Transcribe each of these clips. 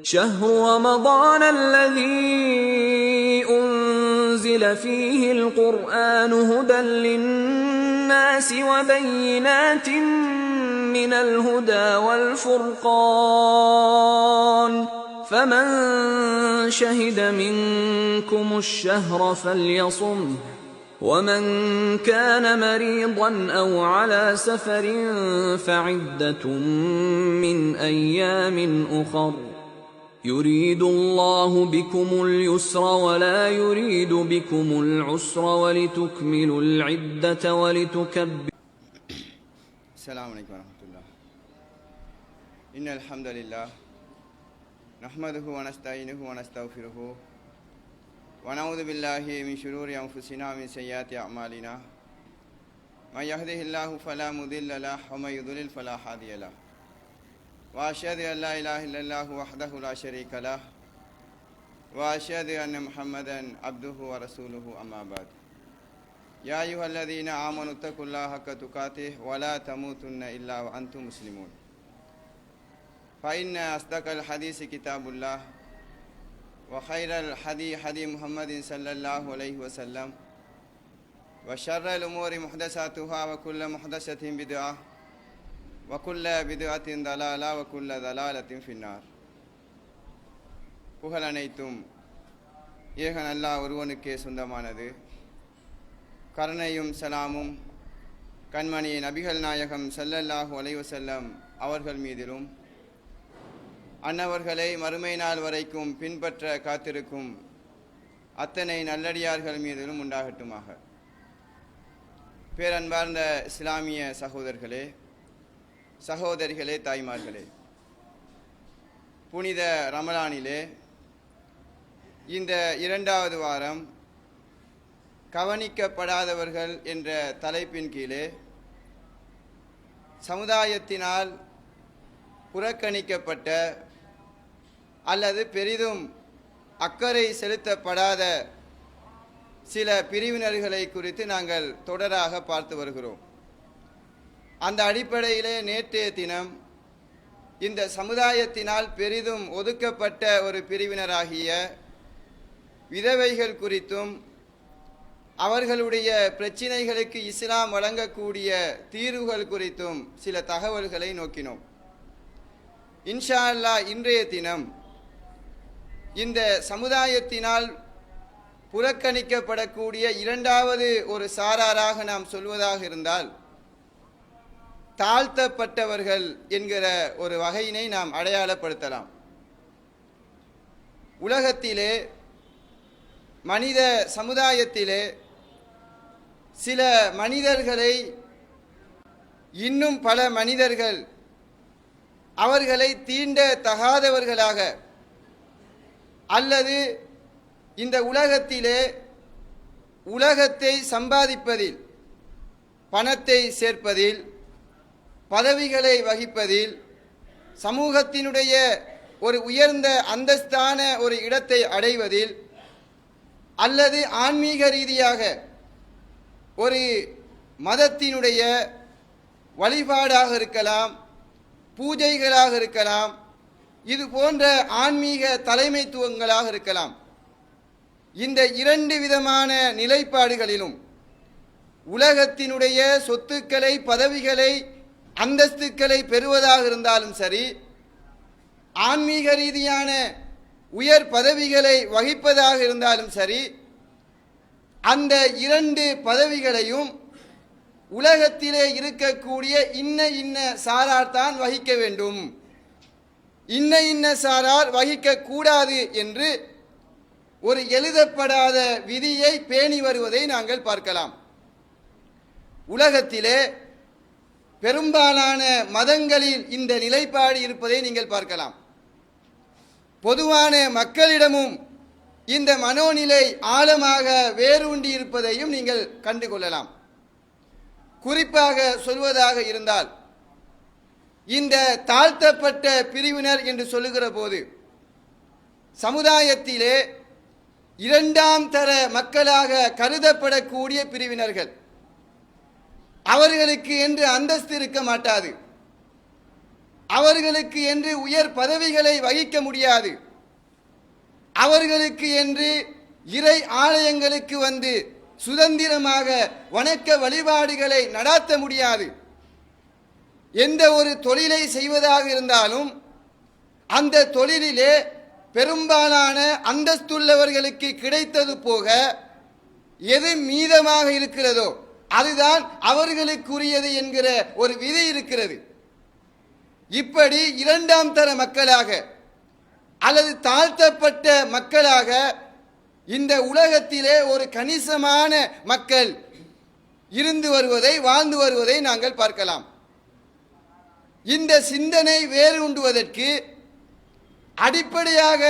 شهر رمضان الذي أنزل فيه القرآن هدى للناس وبينات من الهدى والفرقان فمن شهد منكم الشهر فليصمه ومن كان مريضا أو على سفر فعدة من أيام أخر يريد الله بكم اليسر ولا يريد بكم العسر ولتكملوا العدة ولتكبروا. السلام عليكم ورحمة الله. إن الحمد لله نحمده ونستعينه ونستغفره ونعوذ بالله من شرور أنفسنا ومن سيئات أعمالنا من يهده الله فلا مضل له ومن يضلل فلا هادي له وأشهد أن لا إله إلا الله وحده لا شريك له وأشهد أن محمدا عبده ورسوله أما بعد يا أيها الذين آمنوا اتقوا الله حق تقاته ولا تموتن إلا وأنتم مسلمون فإن أصدق الحديث كتاب الله وخير الحديث حديث محمد صلى الله عليه وسلم وشر الأمور محدثاتها وكل محدثة بدعة وكل بدعة ضلالة وكل ضلالة في النار. புகழ் அனைத்தும் ஏகன் அல்லாஹ் ஒருவனுக்கே சொந்தமானது. கருணையும் சலாமும் கண்மணி நபிகள் நாயகம் ஸல்லல்லாஹு அலைஹி வஸல்லம் அவர்கள் மீதிலும் அன்னவர்களை மறுமை நாள் வரைக்கும் பின்பற்ற காத்திருக்கும் அத்தனை நல்லடியார்கள் மீதிலும் உண்டாகட்டுமாக. பேரன்பார்ந்த இஸ்லாமிய சகோதரர்களே, சகோதரிகளே, தாய்மார்களே, புனித ரமலானிலே இந்த இரண்டாவது வாரம் கவனிக்கப்படாதவர்கள் என்ற தலைப்பின் கீழே சமுதாயத்தினால் புறக்கணிக்கப்பட்ட அல்லது பெரிதும் அக்கறை செலுத்தப்படாத சில பிரிவினர்களை குறித்து நாங்கள் தொடராக பார்த்து வருகிறோம். அந்த அடிப்படையிலே நேற்றைய தினம் இந்த சமுதாயத்தினால் பெரிதும் ஒதுக்கப்பட்ட ஒரு பிரிவினராகிய விதவைகள் குறித்தும் அவர்களுடைய பிரச்சினைகளுக்கு இஸ்லாம் வழங்கக்கூடிய தீர்வுகள் குறித்தும் சில தகவல்களை நோக்கினோம். இன்ஷா அல்லாஹ் இன்றைய தினம் இந்த சமுதாயத்தினால் புறக்கணிக்கப்படக்கூடிய இரண்டாவது ஒரு சாராராக நாம் சொல்வதாக இருந்தால் தாழ்த்தப்பட்டவர்கள் என்கிற ஒரு வகையினை நாம் அடையாளப்படுத்தலாம். உலகத்திலே மனித சமுதாயத்திலே சில மனிதர்களை இன்னும் பல மனிதர்கள் அவர்களை தீண்ட தகாதவர்களாக அல்லது இந்த உலகத்திலே உலகத்தை சம்பாதிப்பதில், பணத்தை சேர்ப்பதில், பதவிகளை வகிப்பதில், சமூகத்தினுடைய ஒரு உயர்ந்த அந்தஸ்தான ஒரு இடத்தை அடைவதில் அல்லது ஆன்மீக ரீதியாக ஒரு மதத்தினுடைய வழிபாடாக இருக்கலாம், பூஜைகளாக இருக்கலாம், இது போன்ற ஆன்மீக தலைமைத்துவங்களாக இருக்கலாம். இந்த இரண்டு விதமான நிலைப்பாடுகளிலும் உலகத்தினுடைய சொத்துக்களை, பதவிகளை, அந்தஸ்துக்களை பெறுவதாக இருந்தாலும் சரி, ஆன்மீக ரீதியான உயர் பதவிகளை வகிப்பதாக இருந்தாலும் சரி, அந்த இரண்டு பதவிகளையும் உலகத்திலே இருக்கக்கூடிய இன்ன சாரார் தான் வகிக்க வேண்டும், இன்ன சாரார் வகிக்க கூடாது என்று ஒரு எழுதப்படாத விதியை பேணி வருவதை நாங்கள் பார்க்கலாம். உலகத்திலே பெரும்பாலான மதங்களில் இந்த நிலைப்பாடு இருப்பதை நீங்கள் பார்க்கலாம். பொதுவான மக்களிடமும் இந்த மனோநிலை ஆழமாக வேரூண்டி இருப்பதையும் நீங்கள் கண்டுகொள்ளலாம். குறிப்பாக சொல்வதாக இருந்தால், இந்த தாழ்த்தப்பட்ட பிரிவினர் என்று சொல்லுகிற போது சமுதாயத்திலே இரண்டாம் தர மக்களாக கருதப்படக்கூடிய பிரிவினர்கள், அவர்களுக்கு என்று அந்தஸ்து இருக்க மாட்டாது. அவர்களுக்கு என்று உயர் பதவிகளை வகிக்க முடியாது. அவர்களுக்கு என்று இறை ஆலயங்களுக்கு வந்து சுதந்திரமாக வணக்க வழிபாடுகளை நடாத்த முடியாது. எந்த ஒரு தொழிலை செய்வதாக இருந்தாலும் அந்த தொழிலிலே பெரும்பாலான அந்தஸ்துள்ளவர்களுக்கு கிடைத்தது போக எது மீதமாக இருக்கிறதோ அதுதான் அவர்களுக்குரியது என்கிற ஒரு விதி இருக்கிறது. இப்படி இரண்டாம் தர மக்களாக அல்லது தாழ்த்தப்பட்ட மக்களாக இந்த உலகத்திலே ஒரு கணிசமான மக்கள் இருந்து வருவதை, வாழ்ந்து வருவதை நாங்கள் பார்க்கலாம். இந்த சிந்தனை வேரூண்டுவதற்கு அடிப்படையாக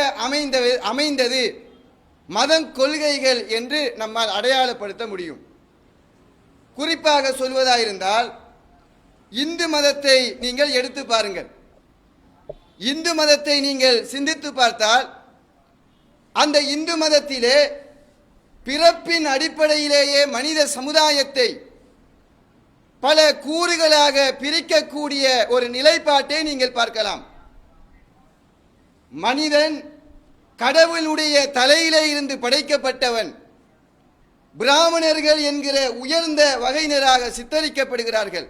அமைந்தது மதம் கொள்கைகள் என்று நம்மால் அடையாளப்படுத்த முடியும். குறிப்பாக சொல்வதாயிருந்தால் இந்து மதத்தை நீங்கள் எடுத்து பாருங்கள். இந்து மதத்தை நீங்கள் சிந்தித்து பார்த்தால் அந்த இந்து மதத்திலே பிறப்பின் அடிப்படையிலேயே மனித சமுதாயத்தை பல கூறுகளாக பிரிக்கக்கூடிய ஒரு நிலைப்பாட்டை நீங்கள் பார்க்கலாம். மனிதன் கடவுளுடைய தலையிலே இருந்து படைக்கப்பட்டவன். பிராமணர்கள் என்கிற உயர்ந்த வகையினராக சித்தரிக்கப்படுகிறார்கள்.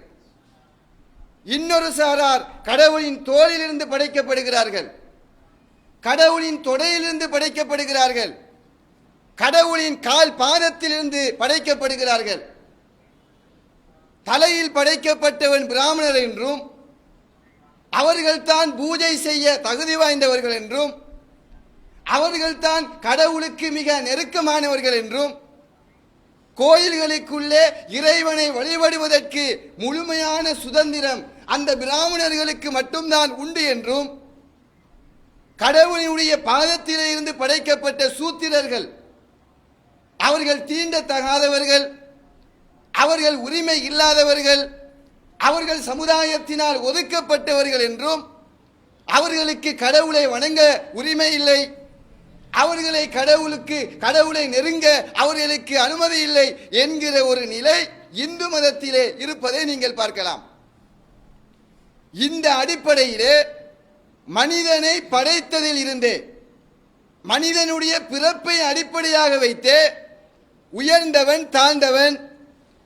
இன்னொரு சாரார் கடவுளின் தோளிலிருந்து படைக்கப்படுகிறார்கள், கடவுளின் தொடையிலிருந்து படைக்கப்படுகிறார்கள், கடவுளின் கால் பாதத்திலிருந்து படைக்கப்படுகிறார்கள். தலையில் படைக்கப்பட்டவன் பிராமணர் என்றும் அவர்கள்தான் பூஜை செய்ய தகுதி வாய்ந்தவர்கள் என்றும் அவர்கள்தான் கடவுளுக்கு மிக நெருக்கமானவர்கள் என்றும் கோயில்களுக்குள்ளே இறைவனை வழிபடுவதற்கு முழுமையான சுதந்திரம் அந்த பிராமணர்களுக்கு மட்டும்தான் உண்டு என்றும் கடவுளுடைய பாதத்திலே இருந்து படைக்கப்பட்ட சூத்திரர்கள் அவர்கள் தீண்டத்தகாதவர்கள், அவர்கள் உரிமை இல்லாதவர்கள், அவர்கள் சமுதாயத்தினால் ஒதுக்கப்பட்டவர்கள் என்றும் அவர்களுக்கு கடவுளை வணங்க உரிமை இல்லை, கடவுளை நெருங்க அவர்களுக்கு அனுமதி இல்லை என்கிற ஒரு நிலை இந்து மதத்திலே இருப்பதை நீங்கள் பார்க்கலாம். இந்த அடிப்படையிலே மனிதனை படைத்ததில் இருந்தே மனிதனுடைய பிறப்பை அடிப்படையாக வைத்தே உயர்ந்தவன் தாழ்ந்தவன்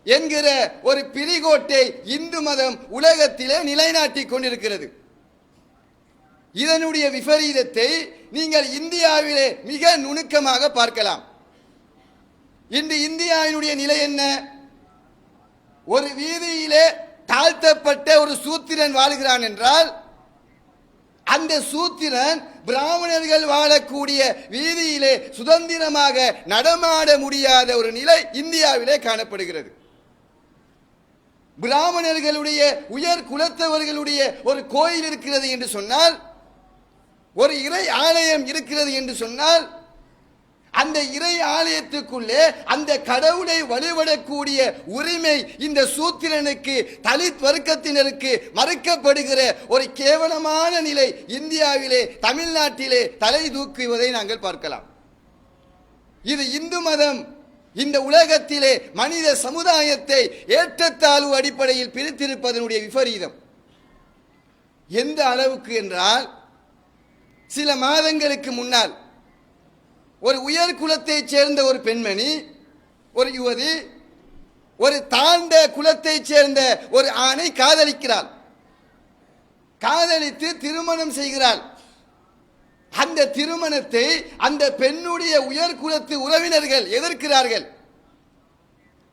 என்கிற ஒரு பிரிகோட்டை இந்து மதம் உலகத்திலே நிலைநாட்டிக் கொண்டிருக்கிறது. இதனுடைய விபரீதத்தை நீங்கள் இந்தியாவிலே மிக நுணுக்கமாக பார்க்கலாம். இன்று இந்தியாவினுடைய நிலை என்ன? ஒரு வீதியிலே தாழ்த்தப்பட்ட ஒரு சூத்திரன் வாழுகிறான் என்றால் அந்த சூத்திரன் பிராமணர்கள் வாழக்கூடிய வீதியிலே சுதந்திரமாக நடமாட முடியாத ஒரு நிலை இந்தியாவிலே காணப்படுகிறது. பிராமணர்களுடைய உயர் குலத்தவர்களுடைய ஒரு கோயில் இருக்கிறது என்று சொன்னால், ஒரு இறை ஆலயம் இருக்கிறது என்று சொன்னால், அந்த இறை ஆலயத்துக்குள்ளே அந்த கடவுளை வழிபடக்கூடிய உரிமை இந்த சூத்திரனுக்கு, தலித் வர்க்கத்தினருக்கு மறுக்கப்படுகிற ஒரு கேவலமான நிலை இந்தியாவிலே, தமிழ்நாட்டிலே தலை தூக்குவதை நாங்கள் பார்க்கலாம். இது இந்து மதம் இந்த உலகத்திலே மனித சமுதாயத்தை ஏற்றத்தாழ்வு அடிப்படையில் பிரித்திருப்பதனுடைய விபரீதம் எந்த அளவுக்கு என்றால், சில மாதங்களுக்கு முன்னால் ஒரு உயர் குலத்தைச் சேர்ந்த ஒரு பெண்மணி, ஒரு யுவதி, ஒரு தாழ்ந்த குலத்தைச் சேர்ந்த ஒரு ஆணை காதலிக்கிறாள். காதலித்து திருமணம் செய்கிறாள். அந்த திருமணத்தை அந்த பெண்ணுடைய உயர் குலத்து உறவினர்கள் எதிர்க்கிறார்கள்.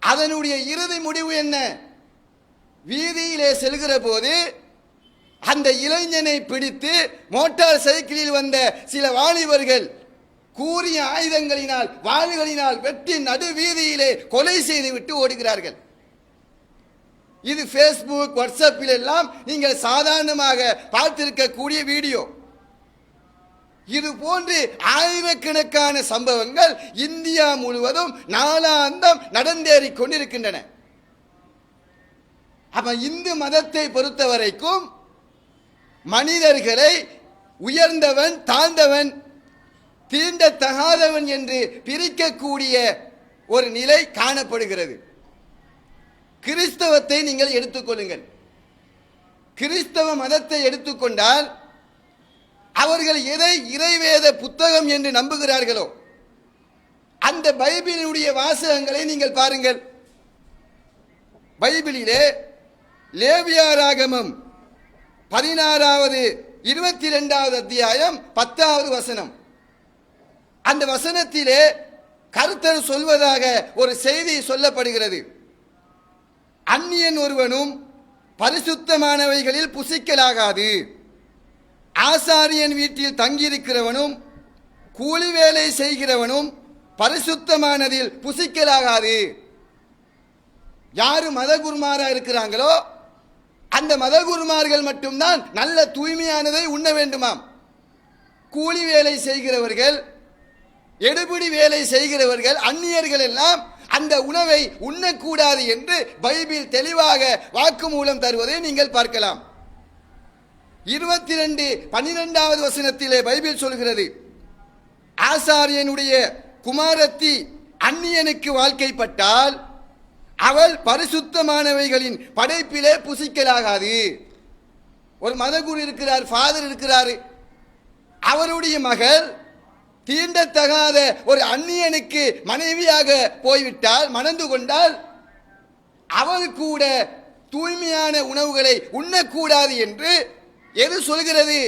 அதனுடைய இறுதி முடிவு என்ன? வீதியிலே செல்கிற போது அந்த இளைஞனை பிடித்து மோட்டார் சைக்கிளில் வந்த சில வாலிபர்கள் கூறிய ஆயுதங்களினால், வாள்களினால் வெட்டி நடு வீதியிலே கொலை செய்துவிட்டு ஓடுகிறார்கள். இது பேஸ்புக், வாட்ஸ்அப்பில் எல்லாம் நீங்கள் சாதாரணமாக பார்த்திருக்கக்கூடிய வீடியோ. இது போன்று ஆயிரக்கணக்கான சம்பவங்கள் இந்தியா முழுவதும் நாளாந்தம் நடந்தேறிக் கொண்டிருக்கின்றன. அப்ப இந்து மதத்தை பொறுத்த வரைக்கும் மனிதர்களை உயர்ந்தவன், தாழ்ந்தவன், தீண்டத்தகாதவன் என்று பிரிக்கக்கூடிய ஒரு நிலை காணப்படுகிறது. கிறிஸ்தவத்தை நீங்கள் எடுத்துக்கொள்ளுங்கள். கிறிஸ்தவ மதத்தை எடுத்துக்கொண்டால் அவர்கள் எதை இறைவேத புத்தகம் என்று நம்புகிறார்களோ அந்த பைபிளுடைய வாசகங்களை நீங்கள் பாருங்கள். பைபிளிலே லேவியராகமம் 16வது 22வது அத்தியாயம் 10வது வசனம். அந்த வசனத்திலே கர்த்தர் சொல்வதாக ஒரு செய்தி சொல்லப்படுகிறது. அந்நியன் ஒருவனும் பரிசுத்தமானவைகளில் புசிக்கலாகாது. ஆசாரியன் வீட்டில் தங்கியிருக்கிறவனும் கூலி வேலை செய்கிறவனும் பரிசுத்தமானதில் புசிக்கலாகாது. யாரு மதகுருமாரா இருக்கிறாங்களோ அந்த மதகுருமார்கள் மட்டும்தான் நல்ல தூய்மையானதை உண்ண வேண்டுமாம். கூலி வேலை செய்கிறவர்கள், எடுபிடி வேலை செய்கிறவர்கள், அந்நியர்கள் எல்லாம் அந்த உணவை உண்ணக்கூடாது என்று பைபிள் தெளிவாக வாக்குமூலம் தருவதை நீங்கள் பார்க்கலாம். 22:12வது வசனத்திலே பைபிள் சொல்கிறது, ஆசாரியனுடைய குமாரத்தி அந்நியனுக்கு வாழ்க்கைப்பட்டால் அவள் பரிசுத்தமானவைகளின் படைப்பிலே புசிக்கலாகாது. ஒரு மதகுரு இருக்கிறார், ஃபாதர் இருக்கிறார், அவருடைய மகள் தீண்டத்தகாத ஒரு அந்நியனுக்கு மனைவியாக போய்விட்டால், மணந்து கொண்டால், அவள் கூட தூய்மையான உணவுகளை உண்ணக்கூடாது என்று எது சொல்கிறது?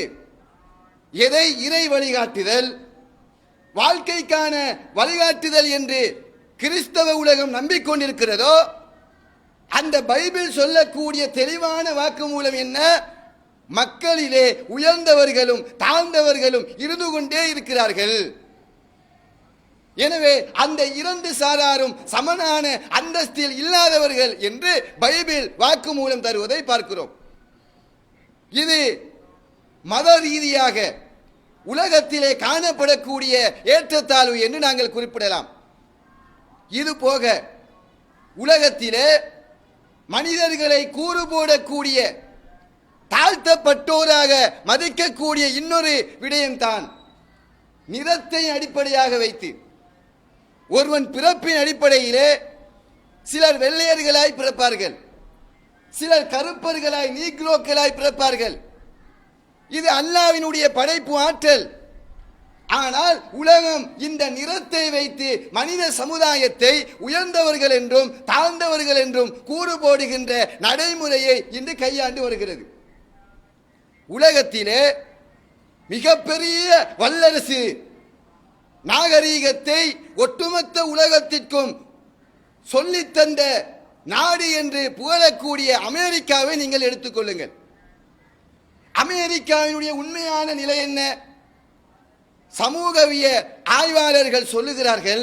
எதை இறை வழிகாட்டுதல், வாழ்க்கைக்கான வழிகாட்டுதல் என்று கிறிஸ்தவ உலகம் நம்பிக்கொண்டிருக்கிறதோ அந்த பைபிள் சொல்லக்கூடிய தெளிவான வாக்குமூலம் என்ன? மக்களிலே உயர்ந்தவர்களும் தாழ்ந்தவர்களும் இருந்து கொண்டே இருக்கிறார்கள். எனவே அந்த இரண்டு சாராரும் சமனான அந்தஸ்தில் இல்லாதவர்கள் என்று பைபிள் வாக்குமூலம் தருவதை பார்க்கிறோம். இது மத ரீதியாக உலகத்திலே காணப்படக்கூடிய ஏற்றத்தாழ்வு என்று நாங்கள் குறிப்பிடலாம். இது போக உலகத்திலே மனிதர்களை கூறு போடக்கூடிய, தாழ்த்தப்பட்டோராக மதிக்கக்கூடிய இன்னொரு விடயம்தான் நிறத்தை அடிப்படையாக வைத்து. ஒருவன் பிறப்பின் அடிப்படையிலே சிலர் வெள்ளையர்களாய் பிறப்பார்கள், சிலர் கருப்பர்களாய் நீக்ரோக்களாய் பிறப்பார்கள். இது அல்லாஹ்வினுடைய படைப்பு ஆற்றல். ஆனால் உலகம் இந்த நிறத்தை வைத்து மனித சமுதாயத்தை உயர்ந்தவர்கள் என்றும் தாழ்ந்தவர்கள் என்றும் கூறு போடுகின்ற நடைமுறையை இன்று கையாண்டு வருகிறது. உலகத்திலே மிகப்பெரிய வல்லரசு நாகரீகத்தை ஒட்டுமொத்த உலகத்திற்கும் சொல்லித்தந்த நாடு என்று புகழக்கூடிய அமெரிக்காவை நீங்கள் எடுத்துக்கொள்ளுங்கள். அமெரிக்காவினுடைய உண்மையான நிலை என்ன? சமூகவிய ஆய்வாளர்கள் சொல்லுகிறார்கள்,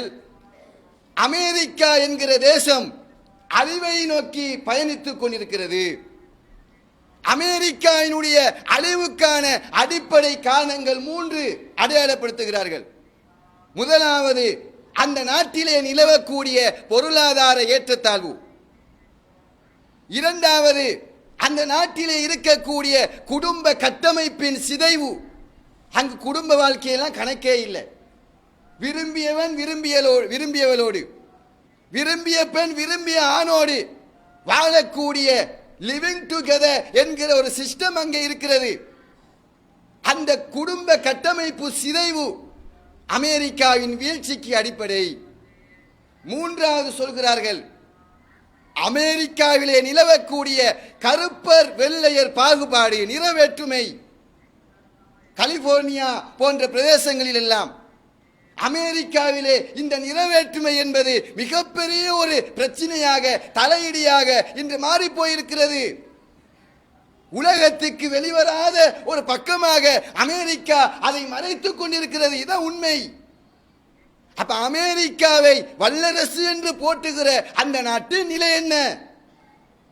அமெரிக்கா என்கிற தேசம் அழிவை நோக்கி பயணித்துக் கொண்டிருக்கிறது. அமெரிக்காவினுடைய அழிவுக்கான அடிப்படை காரணங்கள் 3 அடையாளப்படுத்துகிறார்கள். முதலாவது, அந்த நாட்டிலே நிலவக்கூடிய பொருளாதார ஏற்றத்தாழ்வு. இரண்டாவது, அந்த நாட்டிலே இருக்கக்கூடிய குடும்ப கட்டமைப்பின் சிதைவு. அங்கு குடும்ப வாழ்க்கையெல்லாம் கணக்கே இல்லை. விரும்பியவன் விரும்பியவளோடு, விரும்பிய பெண் விரும்பிய ஆணோடு வாழக்கூடிய லிவிங் டுகெதர் என்கிற ஒரு சிஸ்டம் அங்கே இருக்கிறது. அந்த குடும்ப கட்டமைப்பு சிதைவு அமெரிக்காவின் வீழ்ச்சிக்கு அடிப்படை. மூன்றாவது சொல்கிறார்கள், அமெரிக்காவிலே நிலவக்கூடிய கருப்பர் வெள்ளையர் பாகுபாடு, நிறவேற்றுமை. கலிபோர்னியா போன்ற பிரதேசங்களில் எல்லாம் அமெரிக்காவிலே இந்த நிறவேற்றுமை என்பது மிகப்பெரிய ஒரு பிரச்சனையாக, தலையீடியாக இன்று மாறி போயிருக்கிறது. உலகத்துக்கு வெளிவராத ஒரு பக்கமாக அமெரிக்கா அதை மறைத்துக் கொண்டிருக்கிறது. இதான் உண்மை. அப்ப அமெரிக்காவை வல்லரசு என்று போட்டுகிற அந்த நாட்டின் நிலை என்ன?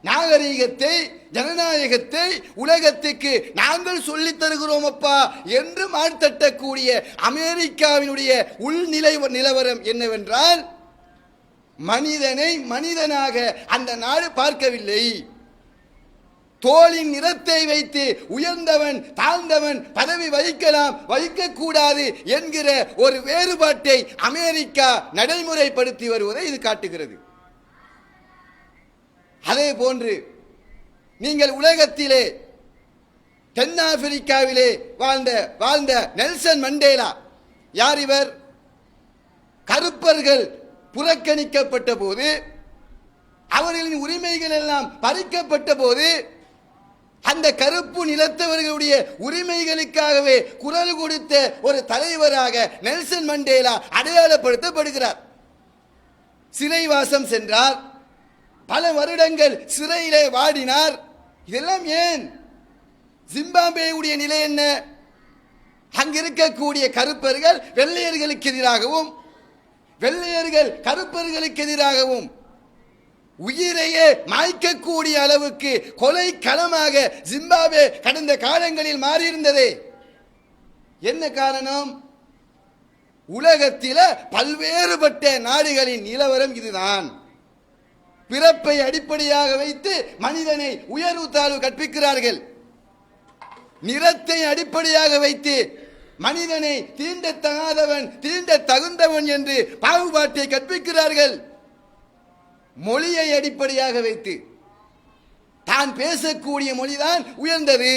நாகரீகத்தை, ஜனநாயகத்தை உலகத்துக்கு நாங்கள் சொல்லித் தருகிறோம் அப்பா என்று மாற்றக்கூடிய அமெரிக்காவினுடைய உள்நிலை நிலவரம் என்னவென்றால், மனிதனை மனிதனாக அந்த நாடு பார்க்கவில்லை. தோலின் நிறத்தை வைத்து உயர்ந்தவன் தாழ்ந்தவன் பதவி வகிக்கலாம் வகிக்கக்கூடாது என்கிற ஒரு வேறுபாட்டை அமெரிக்கா நடைமுறைப்படுத்தி வருவதை இது காட்டுகிறது. அதே போன்று நீங்கள் உலகத்திலே தென்னாப்பிரிக்காவிலே வாழ்ந்த நெல்சன் மண்டேலா. யார் இவர்? கருப்பர்கள் புறக்கணிக்கப்பட்ட போது, அவர்களின் உரிமைகள் எல்லாம் பறிக்கப்பட்ட போது, அந்த கருப்பு நிலத்தவர்களுடைய உரிமைகளுக்காகவே குரல் கொடுத்த ஒரு தலைவராக நெல்சன் மண்டேலா அடையாளப்படுத்தப்படுகிறார். சிறைவாசம் சென்றார், பல வருடங்கள் சிறையிலே வாடினார். இதெல்லாம் ஏன்? ஜிம்பாப்வேயுடைய நிலை என்ன? அங்கிருக்கக்கூடிய கருப்பர்கள் வெள்ளையர்களுக்கு எதிராகவும், வெள்ளையர்கள் கருப்பர்களுக்கு எதிராகவும் உயிரையே மாய்க்கக்கூடிய அளவுக்கு கொலை களமாக ஜிம்பாப்வே கடந்த காலங்களில் மாறியிருந்தது. என்ன காரணம்? உலகத்தில பல்வேறுபட்ட நாடுகளின் நிலவரம் இதுதான். பிறப்பை அடிப்படையாக வைத்து மனிதனை உயர்வு தாழ்வு கற்பிக்கிறார்கள். நிறத்தை அடிப்படையாக வைத்து மனிதனை தீண்டத்தகாதவன் தீண்ட தகுந்தவன் என்று பாகுபாட்டை கற்பிக்கிறார்கள். மொழியை அடிப்படையாக வைத்து தான் பேசக்கூடிய மொழிதான் உயர்ந்தது,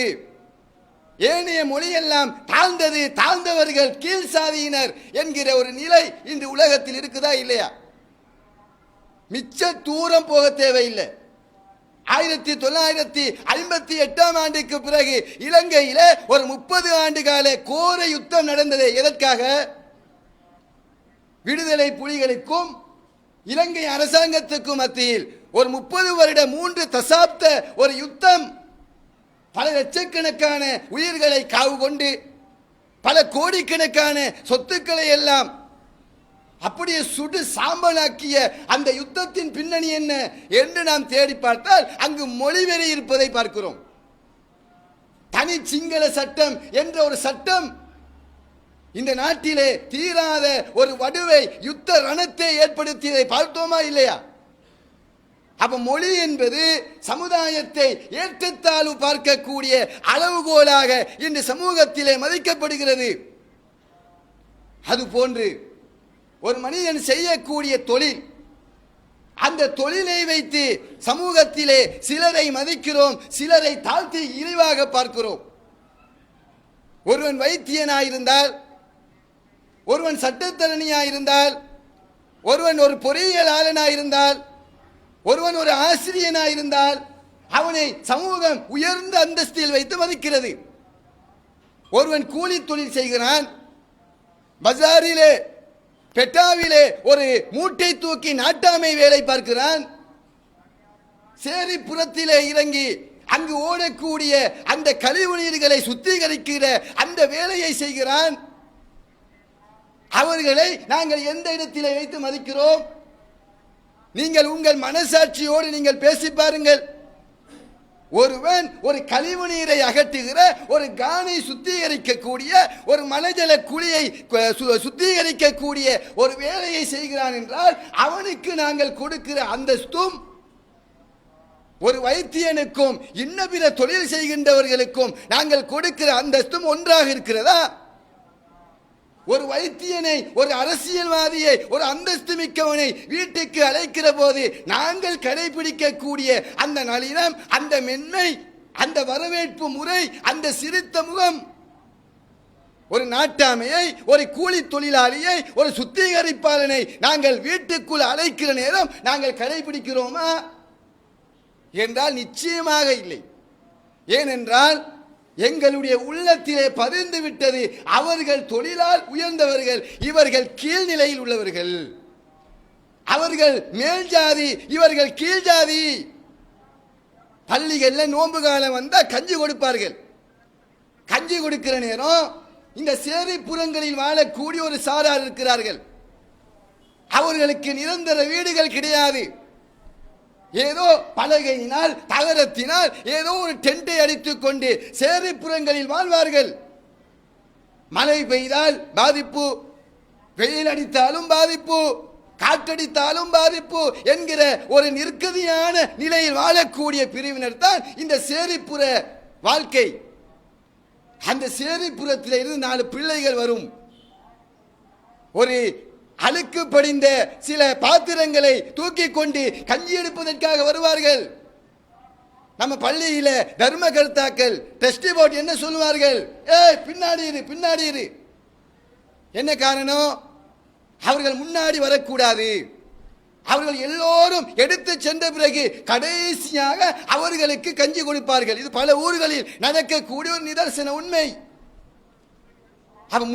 ஏனைய மொழியெல்லாம் தாழ்ந்தது, தாழ்ந்தவர்கள் கீழ் சாதியினர் என்கிற ஒரு நிலை இன்று உலகத்தில் இருக்குதா இல்லையா? மிச்ச தூரம் போக தேவையில்லை. 1958 ஆண்டுக்கு பிறகு இலங்கையில ஒரு 30 ஆண்டு கால கோர யுத்தம் நடந்தது. எதற்காக? விடுதலை புலிகளுக்கும் இலங்கை அரசாங்கத்துக்கும் மத்தியில் ஒரு 30 வருட 3 தசாப்த ஒரு யுத்தம். பல லட்சக்கணக்கான உயிர்களை காவு கொண்டு பல கோடிக்கணக்கான சொத்துக்களை எல்லாம் அப்படியே சுடு சாம்பலாக்கிய அந்த யுத்தத்தின் பின்னணி என்ன என்று நாம் தேடி பார்த்தால் அங்கு மொழிவெறி இருப்பதை பார்க்கிறோம். தனி சிங்கள சட்டம் என்ற ஒரு சட்டம் இந்த நாட்டிலே தீராத ஒரு வடுவை யுத்த ரணத்தை ஏற்படுத்தியதை பார்த்தோமா இல்லையா? அப்ப மொழி என்பது சமுதாயத்தை ஏற்றத்தாழ்வு பார்க்கக்கூடிய அளவுகோலாக இன்று சமூகத்திலே மதிக்கப்படுகிறது. அது போன்று ஒரு மனிதன் செய்யக்கூடிய தொழில், அந்த தொழிலை வைத்து சமூகத்திலே சிலரை மதிக்கிறோம், சிலரை தாழ்த்தி இழிவாக பார்க்கிறோம். ஒருவன் வைத்தியனாயிருந்தால், ஒருவன் சட்டத்தரணியாயிருந்தால், ஒருவன் ஒரு பொறியியலாளனாயிருந்தால், ஒருவன் ஒரு ஆசிரியனாயிருந்தால் அவனை சமூகம் உயர்ந்த அந்தஸ்தில் வைத்து மதிக்கிறது. ஒருவன் கூலி தொழில் செய்கிறான், பஜாரிலே பெட்டாவிலே ஒரு மூட்டை தூக்கி நாட்டாமை வேலை பார்க்கிறான், சேரிப்புறத்திலே இறங்கி அங்கு ஓடக்கூடிய அந்த கழிவு நீர்களை சுத்திகரிக்கிற அந்த வேலையை செய்கிறான். அவர்களை நாங்கள் எந்த இடத்திலே வைத்து மதிக்கிறோம்? நீங்கள் உங்கள் மனசாட்சியோடு நீங்கள் பேசி பாருங்கள். ஒருவன் ஒரு கழிவு நீரை அகற்றுகிற, ஒரு கானை சுத்திகரிக்கக்கூடிய, ஒரு மலஜல குழியை சுத்திகரிக்கக்கூடிய ஒரு வேலையை செய்கிறான் என்றால் அவனுக்கு நாங்கள் கொடுக்கிற அந்தஸ்தும் ஒரு வைத்தியனுக்கும் இன்ன பிற தொழில் செய்கின்றவர்களுக்கும் நாங்கள் கொடுக்கிற அந்தஸ்தும் ஒன்றாக இருக்கிறதா? ஒரு வைத்தியனை, ஒரு அரசியல்வாதியை, ஒரு அந்தஸ்து மிக்கவனை வீட்டுக்கு அழைக்கிற போது நாங்கள் கடைபிடிக்கக்கூடிய அந்த நளினம், அந்த மென்மை, அந்த வரவேற்பு முறை, அந்த சிரித்த முகம், ஒரு நாட்டாமையை, ஒரு கூலி தொழிலாளியை, ஒரு சுத்திகரிப்பாளனை நாங்கள் வீட்டுக்குள் அழைக்கிற நேரம் நாங்கள் கடைபிடிக்கிறோமா என்றால் நிச்சயமாக இல்லை. ஏனென்றால் எங்களுடைய உள்ளத்திலே பதிந்து விட்டது, அவர்கள் தொழிலால் உயர்ந்தவர்கள், இவர்கள் கீழ்நிலையில் உள்ளவர்கள், அவர்கள் மேல் ஜாதி, இவர்கள் கீழ் ஜாதி. பள்ளிகள்ல நோன்பு காலம் வந்தா கஞ்சி கொடுப்பார்கள். கஞ்சி கொடுக்கிற நேரம் இந்த சேரிப்புறங்களில் வாழக்கூடிய ஒரு சாரார் இருக்கிறார்கள். அவர்களுக்கு நிரந்தர வீடுகள் கிடையாது. ஏதோ பலகையினால் தகரத்தினால் ஏதோ ஒரு டென்ட்டை அடித்துக் கொண்டு சேரிப்புறங்களில் வாழ்வார்கள். மழை பெய்தால் பாதிப்பு, வெயில் அடித்தாலும் பாதிப்பு, காற்றடித்தாலும் பாதிப்பு என்கிற ஒரு நிற்கதியான நிலையில் வாழக்கூடிய பிரிவினர் தான் இந்த சேரிப்புற வாழ்க்கை. அந்த சேரிப்புறத்தில் இருந்து 4 பிள்ளைகள் வரும். ஒரு அழுக்கு படிந்த சில பாத்திரங்களை தூக்கி கொண்டு கஞ்சி எடுப்பதற்காக வருவார்கள். நம்ம பள்ளியில தர்ம கர்த்தாக்கள் டெஸ்டி போர்ட் என்ன சொல்லுவார்கள்? ஏய் பின்னாடி இரு, பின்னாடி இரு. என்ன காரணம்? அவர்கள் முன்னாடி வரக்கூடாது. அவர்கள் எல்லோரும் எடுத்து சென்ற பிறகு கடைசியாக அவர்களுக்கு கஞ்சி கொடுப்பார்கள். இது பல ஊர்களில் நடக்கக்கூடிய ஒரு நிதர்சன உண்மை.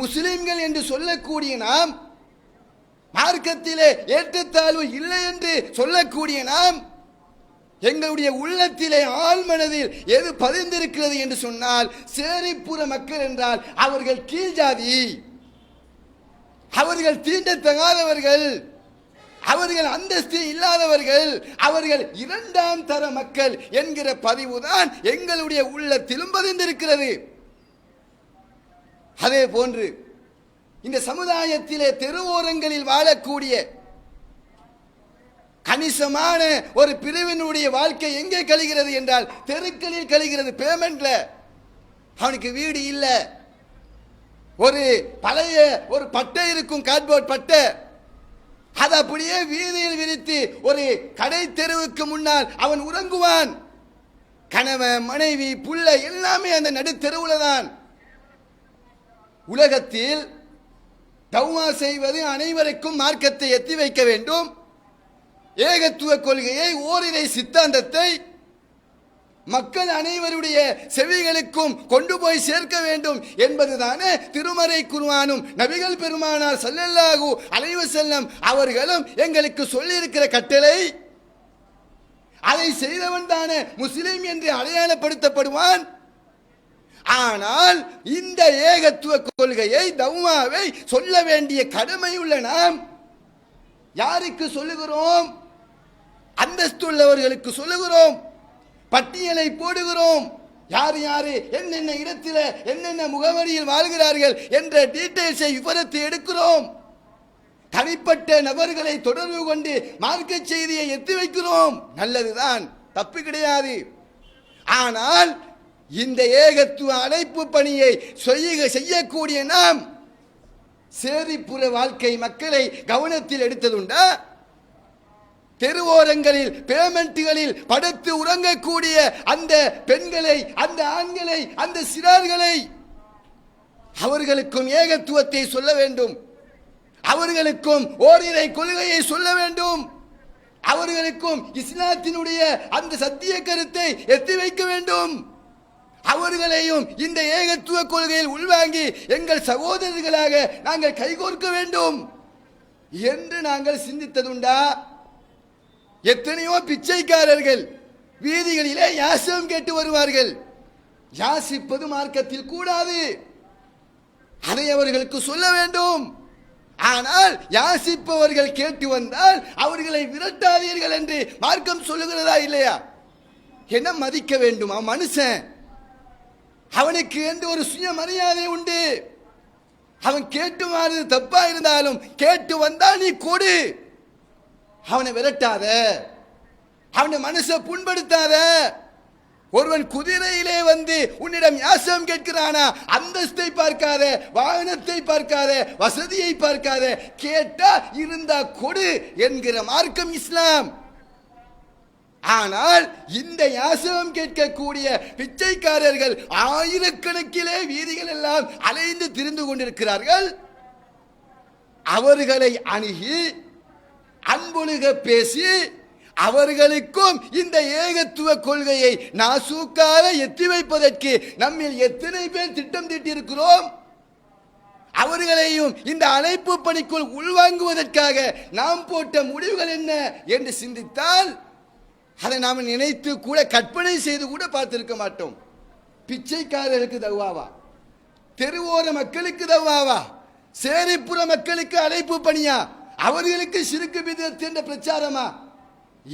முஸ்லிம்கள் என்று சொல்லக்கூடிய நாம், மார்க்கத்திலே ஏற்றத்தாழ்வு இல்லை என்று சொல்லக்கூடிய நாம், எங்களுடைய உள்ளத்திலே ஆழ்மனதில் எது பதிந்திருக்கிறது என்று சொன்னால், சேரிப்புற மக்கள் என்றால் அவர்கள் கீழ்ஜாதி, அவர்கள் தீண்டத்தகாதவர்கள், அவர்கள் அந்தஸ்து இல்லாதவர்கள், அவர்கள் இரண்டாம் தர மக்கள் என்கிற பதிவுதான் எங்களுடைய உள்ளத்திலும் பதிந்திருக்கிறது. அதே போன்று இந்த சமுதாயத்திலே தெருவோரங்களில் வாழக்கூடிய கணிசமான ஒரு பிரிவினுடைய வாழ்க்கை எங்கே கழிகிறது என்றால் தெருக்களில் கழிகிறது. பேமெண்ட்ல அவனுக்கு வீடு இல்லை, ஒரு பழைய ஒரு பட்டை இருக்கும், கார்ட்போர்ட் பட்டை, அது அப்படியே வீதியில் விரித்து ஒரு கடை தெருவுக்கு முன்னால் அவன் உறங்குவான். கணவன் மனைவி புள்ள எல்லாமே அந்த நடு தெருவுல தான். உலகத்தில் தௌவா செய்வது அனைவருக்கும் மார்க்கத்தை எத்தி வைக்க வேண்டும், ஏகத்துவ கொள்கையை ஓரிரை சித்தாந்தத்தை மக்கள் அனைவருடைய செவிகளுக்கும் கொண்டு போய் சேர்க்க வேண்டும் என்பதுதானே திருமறை குர்ஆனும் நபிகள் பெருமானார் ஸல்லல்லாஹு அலைஹி வஸல்லம் அவர்களும் எங்களுக்கு சொல்லியிருக்கிற கட்டளை. அதை செய்தவன் தானே முஸ்லிம் என்று அடையாளப்படுத்தப்படுவான். ஆனால் இந்த ஏகத்துவ கொள்கையை தௌவாவை சொல்ல வேண்டிய கடமை உள்ள நாம் யாருக்கு சொல்லுகிறோம்? அந்தஸ்துள்ளவர்களுக்கு சொல்லுகிறோம், பட்டியலை போடுகிறோம். யார் யாரு என்னென்ன இடத்தில் என்னென்ன முகவரியில் வாழ்கிறார்கள் என்ற டீடைல்ஸை விவரத்தை எடுக்கிறோம். தனிப்பட்ட நபர்களை தொடர்பு கொண்டு மார்க்க செய்தியை எத்தி வைக்கிறோம். நல்லதுதான், தப்பு கிடையாது. ஆனால் இந்த ஏகத்துவ அழைப்பு பணியை செய்யக்கூடிய நாம் சேரிப்புற வாழ்க்கை மக்களை கவனத்தில் எடுத்ததுண்டா? தெருவோரங்களில் பேமெண்ட்டுகளில் படுத்து உறங்கக்கூடிய அந்த பெண்களை, அந்த ஆண்களை, அந்த சிறார்களை, அவர்களுக்கும் ஏகத்துவத்தை சொல்ல வேண்டும், அவர்களுக்கும் ஓரிரை கொள்கையை சொல்ல வேண்டும், அவர்களுக்கும் இஸ்லாத்தினுடைய அந்த சத்திய கருத்தை எத்தி வைக்க வேண்டும். அவர்களையும் இந்த ஏகத்துவ கொள்கையில் உள்வாங்கி எங்கள் சகோதரர்களாக நாங்கள் கைகோர்க்க வேண்டும் என்று நாங்கள் சிந்தித்ததுண்டா? எத்தனையோ பிச்சைக்காரர்கள் வீதிகளிலே யாசம் கேட்டு வருவார்கள். யாசிப்பது மார்க்கத்தில் கூடாது, அதை அவர்களுக்கு சொல்ல வேண்டும். ஆனால் யாசிப்பவர்கள் கேட்டு வந்தால் அவர்களை விரட்டாதீர்கள் என்று மார்க்கம் சொல்லுகிறதா இல்லையா? என்ன மதிக்க வேண்டும்? அவன் மனுஷன், அவனுக்கு என்று ஒரு சுய மரியாதை உண்டு. அவன் கேட்டு மாறுது தப்பா இருந்தாலும் கேட்டு வந்தால் நீ கொடு, அவனை விரட்டாத, அவனை மனசை புண்படுத்தாத. ஒருவன் குதிரையிலே வந்து உன்னிடம் யாசம் கேட்கிறானா, அந்தஸ்தை பார்க்காத, வாகனத்தை பார்க்காத, வசதியை பார்க்காத, கேட்டா இருந்தா கொடு என்கிற மார்க்கம் இஸ்லாம். ஆனால் இந்த யாசகம் கேட்கக்கூடிய பிச்சைக்காரர்கள் ஆயிரக்கணக்கிலே வீதிகள் எல்லாம் அலைந்து திரிந்து கொண்டிருக்கிறார்கள். அவர்களை அணுகி அன்பொழுக பேசி அவர்களுக்கும் இந்த ஏகத்துவ கொள்கையை நாசூக்காக எத்தி வைப்பதற்கு நம்மில் எத்தனை பேர் திட்டம் தீட்டியிருக்கிறோம்? அவர்களையும் இந்த அழைப்பு பணிக்குள் உள்வாங்குவதற்காக நாம் போட்ட முடிவுகள் என்ன என்று சிந்தித்தால் அதை நாம் நினைத்து கூட கற்பனை செய்து கூட பார்த்திருக்க மாட்டோம். பிச்சைக்காரர்களுக்கு தவ்வாவா, தெருவோர மக்களுக்கு தவ்வாவா, சேரிப்புற மக்களுக்கு அழைப்பு பணியா, அவர்களுக்கு சிறுக்கு பிதத் என்ற பிரச்சாரமா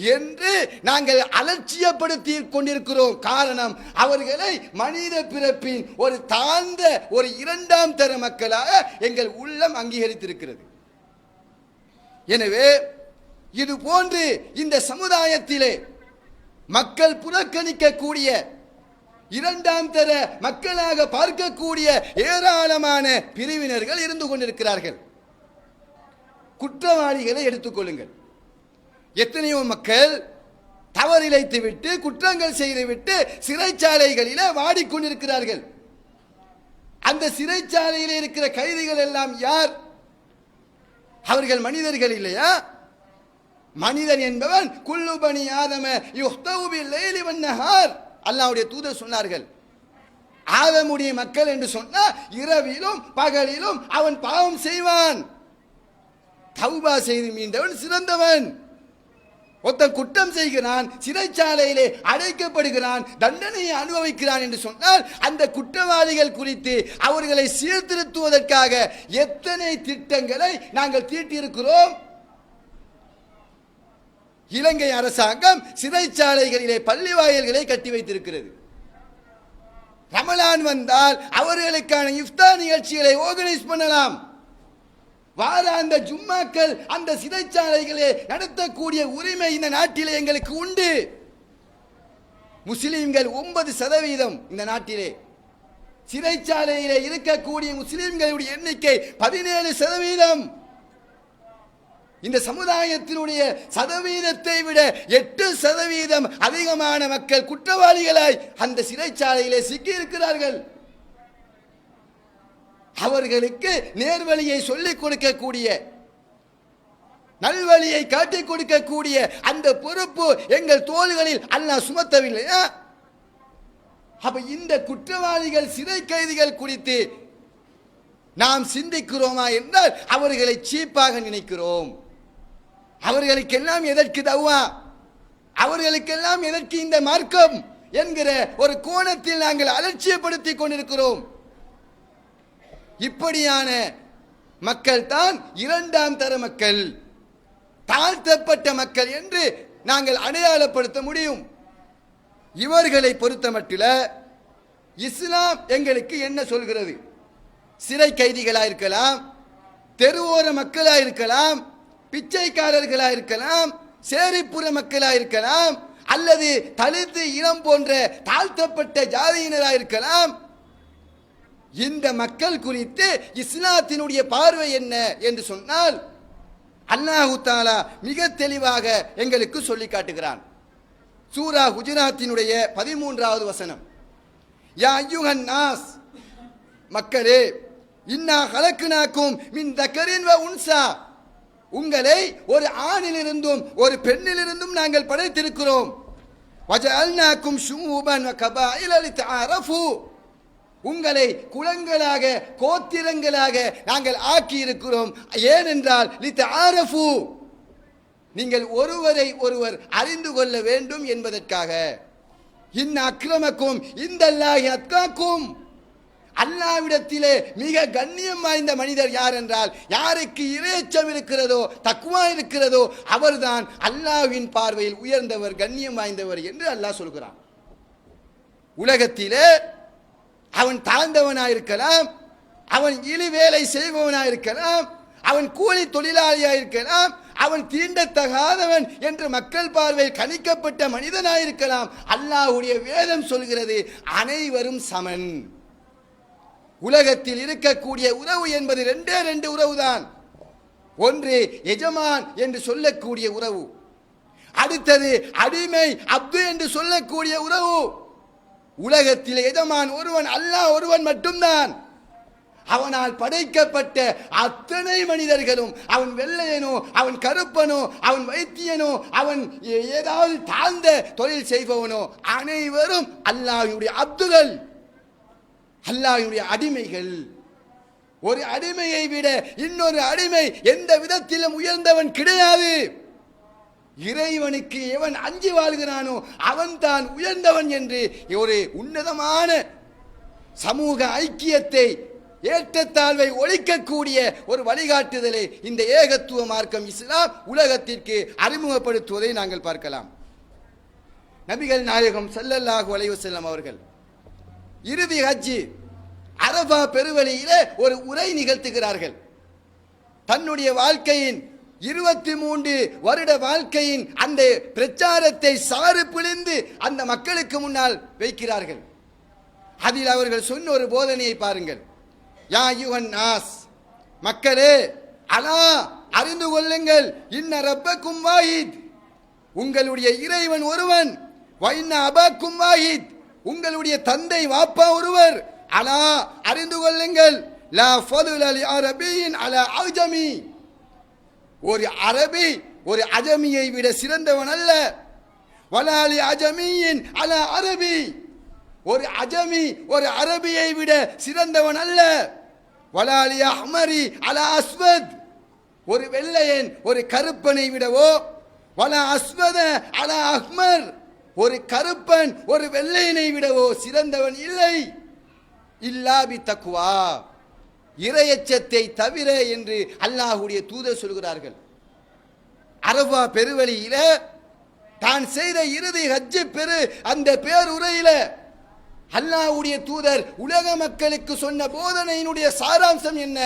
என்று நாங்கள் அலட்சியப்படுத்தி கொண்டிருக்கிறோம். காரணம், அவர்களை மனித பிறப்பின் ஒரு தாழ்ந்த ஒரு இரண்டாம் தர மக்களாக எங்கள் உள்ளம் அங்கீகரித்திருக்கிறது. எனவே இது போன்று இந்த சமுதாயத்திலே மக்கள் புறக்கணிக்கக்கூடிய இரண்டாம் தர மக்களாக பார்க்கக்கூடிய ஏராளமான பிரிவினர்கள் இருந்து கொண்டிருக்கிறார்கள். குற்றவாளிகளை எடுத்துக்கொள்ளுங்கள். எத்தனையோ மக்கள் தவறிழைத்து விட்டு குற்றங்கள் செய்துவிட்டு சிறைச்சாலைகளிலே வாடிக்கொண்டிருக்கிறார்கள். அந்த சிறைச்சாலையில் இருக்கிற கைதிகள் எல்லாம் யார்? அவர்கள் மனிதர்கள் இல்லையா? மனிதன் என்பவன் குல்லு பனி ஆதம யுஹ்தவு பில் லைலி வன் நஹார். அல்லாஹ்வுடைய தூதர் சொன்னார்கள், ஆதமுடைய மக்கள் என்று சொன்னா இரவிலும் பகலிலும் அவன் பாவம் செய்வான். தௌபா செய்து மீண்டவன் சிறந்தவன். ஒருத்தன் குற்றம் செய்கிறான், சிறைச்சாலையிலே அடைக்கப்படுகிறான், தண்டனையை அனுபவிக்கிறான் என்று சொன்னால் அந்த குற்றவாளிகள் குறித்து அவர்களை சீர்திருத்துவதற்காக எத்தனை திட்டங்களை நாங்கள் தீட்டியிருக்கிறோம். இலங்கை அரசாங்கம் சிறைச்சாலைகளிலே பள்ளி வாயில்களை கட்டி வைத்திருக்கிறது. ரமலான் வந்தால் அவர்களுக்கான இஃப்தார் நிகழ்ச்சிகளை ஆர்கனைஸ் பண்ணலாம். வாராந்த ஜும்மாக்கள் அந்த சிறைச்சாலைகளே நடத்தக்கூடிய உரிமை இந்த நாட்டிலே எங்களுக்கு உண்டு. முஸ்லிம்கள் 9% இந்த நாட்டிலே, சிறைச்சாலையிலே இருக்கக்கூடிய முஸ்லிம்களுடைய எண்ணிக்கை 17%. இந்த சமுதாயத்தினுடைய சதவீதத்தை விட 8% அதிகமான மக்கள் குற்றவாளிகளாய் அந்த சிறைச்சாலையிலே சிக்கி இருக்கிறார்கள். அவர்களுக்கு நேர்வழியை சொல்லிக் கொடுக்கக்கூடிய, நல்வழியை காட்டிக் கொடுக்கக்கூடிய அந்த பொறுப்பு எங்கள் தோள்களில் அல்லாஹ் சுமத்தவில்லையா? அப்ப இந்த குற்றவாளிகள் சிறை கைதிகள் குறித்து நாம் சிந்திக்கிறோமா என்றால் அவர்களை சீப்பாக நினைக்கிறோம். அவர்களுக்கெல்லாம் எதற்கு தௌவா, அவர்களுக்கெல்லாம் எதற்கு இந்த மார்க்கம் என்கிற ஒரு கோணத்தில் நாங்கள் அலட்சியப்படுத்திக் கொண்டிருக்கிறோம். இப்படியான மக்கள் தான் 2ஆம் தர மக்கள், தாழ்த்தப்பட்ட மக்கள் என்று நாங்கள் அடையாளப்படுத்த முடியும். இவர்களை பொறுத்தமட்டில் இஸ்லாம் எங்களுக்கு என்ன சொல்கிறது? சிறை கைதிகளாக இருக்கலாம், தெருவோர மக்களாக இருக்கலாம், பிச்சைக்காரர்களாக இருக்கலாம், சேரிப்புற மக்களாக இருக்கலாம், அல்லது தலித்து இனம் போன்ற தாழ்த்தப்பட்ட ஜாதியினராக இருக்கலாம். இந்த மக்கள் குறித்து இஸ்லாத்தினுடைய பார்வை என்ன என்று சொன்னால் அல்லாஹு தஆலா மிக தெளிவாக எங்களுக்கு சொல்லி காட்டுகிறான். சூரா ஹுஜராத்தினுடைய 13வது வசனம், யா அய்யுஹன் நாஸ், மக்களே, இன்னா ஹலக்னாக்கும் மின் தக்கரின் வ உன்சா, உங்களை ஒரு ஆணிலிருந்தும் ஒரு பெண்ணிலிருந்தும் நாங்கள் படைத்திருக்கிறோம். வஜஅல்னாக்கும் ஷுஊபன் வ கபாயில லிதஆரஃபு, உங்களை குலங்களாக கோத்திரங்களாக நாங்கள் ஆக்கி இருக்கிறோம். ஏனென்றால் லிதஆரஃபு, நீங்கள் ஒருவரை ஒருவர் அறிந்து கொள்ள வேண்டும் என்பதற்காக. இன்ன அக்ரமக்கும் இந்தல்லாஹி அத்காக்கும், அல்லாஹ்விடத்திலே மிக கண்ணியம் வாய்ந்த மனிதர் யார் என்றால் யாருக்கு இறையச்சம் இருக்கிறதோ தக்வா இருக்கிறதோ அவர்தான் அல்லாஹ்வின் பார்வையில் உயர்ந்தவர், கண்ணியம் வாய்ந்தவர் என்று அல்லாஹ் சொல்கிறான். உலகத்திலே அவன் தாழ்ந்தவனாயிருக்கலாம், அவன் இழி வேலை செய்பவனாயிருக்கலாம், அவன் கூலி தொழிலாளியாயிருக்கலாம், அவன் தீண்டத்தகாதவன் என்று மக்கள் பார்வையில் கணிக்கப்பட்ட மனிதனாயிருக்கலாம். அல்லாஹ்வுடைய வேதம் சொல்கிறது அனைவரும் சமன். உலகத்தில் இருக்கக்கூடிய உறவு என்பது 2 உறவு தான். ஒன்று எஜமான் என்று சொல்லக்கூடிய உறவு, அடுத்தது அடிமை அப்து என்று சொல்லக்கூடிய உறவு. உலகத்தில் எஜமான் ஒருவன், அல்லாஹ் ஒருவன் மட்டும்தான். அவனால் படைக்கப்பட்ட அத்தனை மனிதர்களும், அவன் வெள்ளையனோ அவன் கருப்பனோ அவன் வைத்தியனோ அவன் ஏதாவது தாழ்ந்த தொழில் செய்பவனோ அனைவரும் அல்லாஹ்வுடைய அப்துகள், அல்லாஹ்வுடைய அடிமைகள். ஒரு அடிமையை விட இன்னொரு அடிமை எந்த விதத்திலும் உயர்ந்தவன் கிடையாது. இறைவனுக்கு எவன் அஞ்சி வாழ்கிறானோ அவன் தான் உயர்ந்தவன் என்று ஒரு உன்னதமான சமூக ஐக்கியத்தை, ஏற்றத்தாழ்வை ஒழிக்கக்கூடிய ஒரு வழிகாட்டுதலை இந்த ஏகத்துவ மார்க்கம் இஸ்லாம் உலகத்திற்கு அறிமுகப்படுத்துவதை நாங்கள் பார்க்கலாம். நபிகள் நாயகம் ஸல்லல்லாஹு அலைஹி வஸல்லம் அவர்கள் இறுதி ஹஜ் அரஃபா பெருவழியிலே ஒரு உரை நிகழ்த்துகிறார்கள். தன்னுடைய வாழ்க்கையின் 23 வருட வாழ்க்கையின் அந்த பிரச்சாரத்தை சாறு பிழிந்து அந்த மக்களுக்கு முன்னால் வைக்கிறார்கள். அதில் அவர்கள் சொன்ன ஒரு போதனையை பாருங்கள். யா அய்யுஹன் நாஸ், மக்களே, அலா அறிந்து கொள்ளுங்கள், இன்ன ரப்பக்கும் வாஹித், உங்களுடைய இறைவன் ஒருவன். வைன்ன அபாக்கும் வாஹித், உங்களுடைய தந்தை வாப்பா ஒருவர். அலா, அறிந்து கொள்ளுங்கள், லா ஃபதுல லி அரபியின் அலா அஜமி, ஒரு அரபி ஒரு அஜமியை விட சிறந்தவன் அல்ல. வலா லி அஜமியின் அலா அரபி, ஒரு அஜமி ஒரு அரபியை விட சிறந்தவன் அல்ல. வலா லி அஹ்மரி அலா அஸ்வத், ஒரு வெள்ளையன் ஒரு கருப்பனை விடவோ, வலா அஸ்வத அலா அஹ்மர், ஒரு கருப்பன் ஒரு வெள்ளையனை விடவோ சிறந்தவன் இல்லை. இல்லா பி தக்வா, இறையச்சத்தை தவிர என்று அல்லாஹ்வுடைய தூதர் சொல்கிறார்கள். அரபா பெருவழியில தான் செய்த இறுதி ஹஜ்ஜு பெரு அந்த பேருரையில அல்லாஹ்வுடைய தூதர் உலக மக்களுக்கு சொன்ன போதனையினுடைய சாராம்சம் என்ன?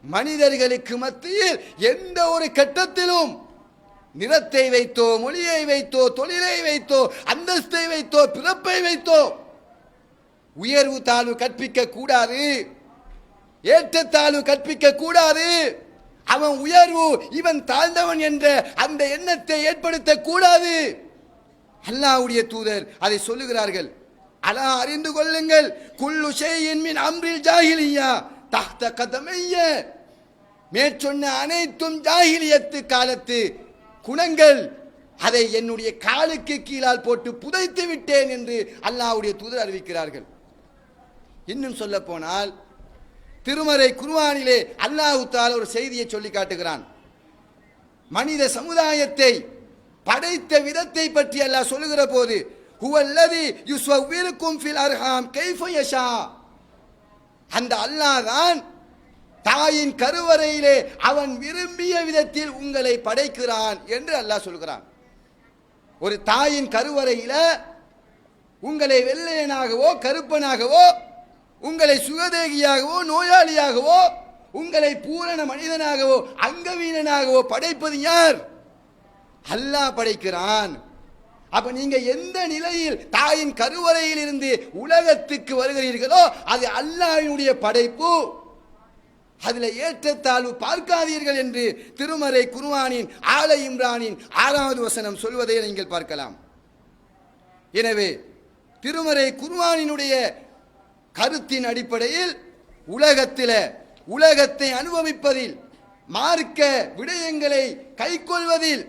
மனிதர்களுக்கு மத்தியில் எந்த ஒரு கட்டத்திலும் நிறத்தை வைத்தோ, மொழியை வைத்தோ, தொழிலை வைத்தோ, அந்தஸ்தை வைத்தோ, பிறப்பை வைத்தோ உயர்வு தாழ்வு கற்பிக்க கூடாது, ஏற்றத்தாழ்வு கற்பிக்க கூடாது. அவன் உயர்வு இவன் தாழ்ந்தவன் என்ற அந்த எண்ணத்தை ஏற்படுத்த கூடாது. அல்லாஹ்வுடைய தூதர் அதை சொல்லுகிறார்கள். அலா, அறிந்து கொள்ளுங்கள், குல்லு ஷைஇன் மின் அம்ரில் ஜாஹிலியா தஹ்த கதமைய, மேற்சொன்ன அனைத்தும் ஜாஹிலியத்து காலத்து குணங்கள், அதை என்னுடைய காலுக்கு கீழால் போட்டு புதைத்து விட்டேன் என்று அல்லாஹ்வுடைய தூதர் அறிவிக்கிறார்கள். இன்னும் சொல்ல போனால் திருமறை குர்ஆனிலே அல்லாஹ் தஆலா ஒரு செய்தியை சொல்லி காட்டுகிறான். மனித சமுதாயத்தை படைத்த விதத்தை பற்றி அல்லாஹ் சொல்லுகிற போது, ஹுவல்லதி யுஸ்வவிருக்கும் ஃபில் அர்ஹாம் கைஃப யஷா, அந்த அல்லாஹ் தான் தாயின் கருவறையிலே அவன் விரும்பிய விதத்தில் உங்களை படைக்கிறான் என்று அல்லாஹ் சொல்கிறான். ஒரு தாயின் கருவறையில உங்களை வெள்ளையனாகவோ கருப்பனாகவோ, உங்களை சுகதேகியாகவோ நோயாளியாகவோ, உங்களை பூரண மனிதனாகவோ அங்கவீனனாகவோ படைப்பது யார்? அல்லாஹ் படைக்கிறான். அப்ப நீங்க எந்த நிலையில் தாயின் கருவறையில் இருந்து உலகத்துக்கு வருகிறீர்களோ அது அல்லாஹ்வுடைய படைப்பு. அதுல ஏற்றத்தாழ்வு பார்க்காதீர்கள் என்று திருமறை குர்ஆனின் ஆல இம்ரானின் 6வது வசனம் சொல்வதை நீங்கள் பார்க்கலாம். எனவே திருமறை குர்ஆனினுடைய கருத்தின் அடிப்படையில் உலகத்தை அனுபவிப்பதில், மார்க்க விடயங்களை கைக்கொள்வதில்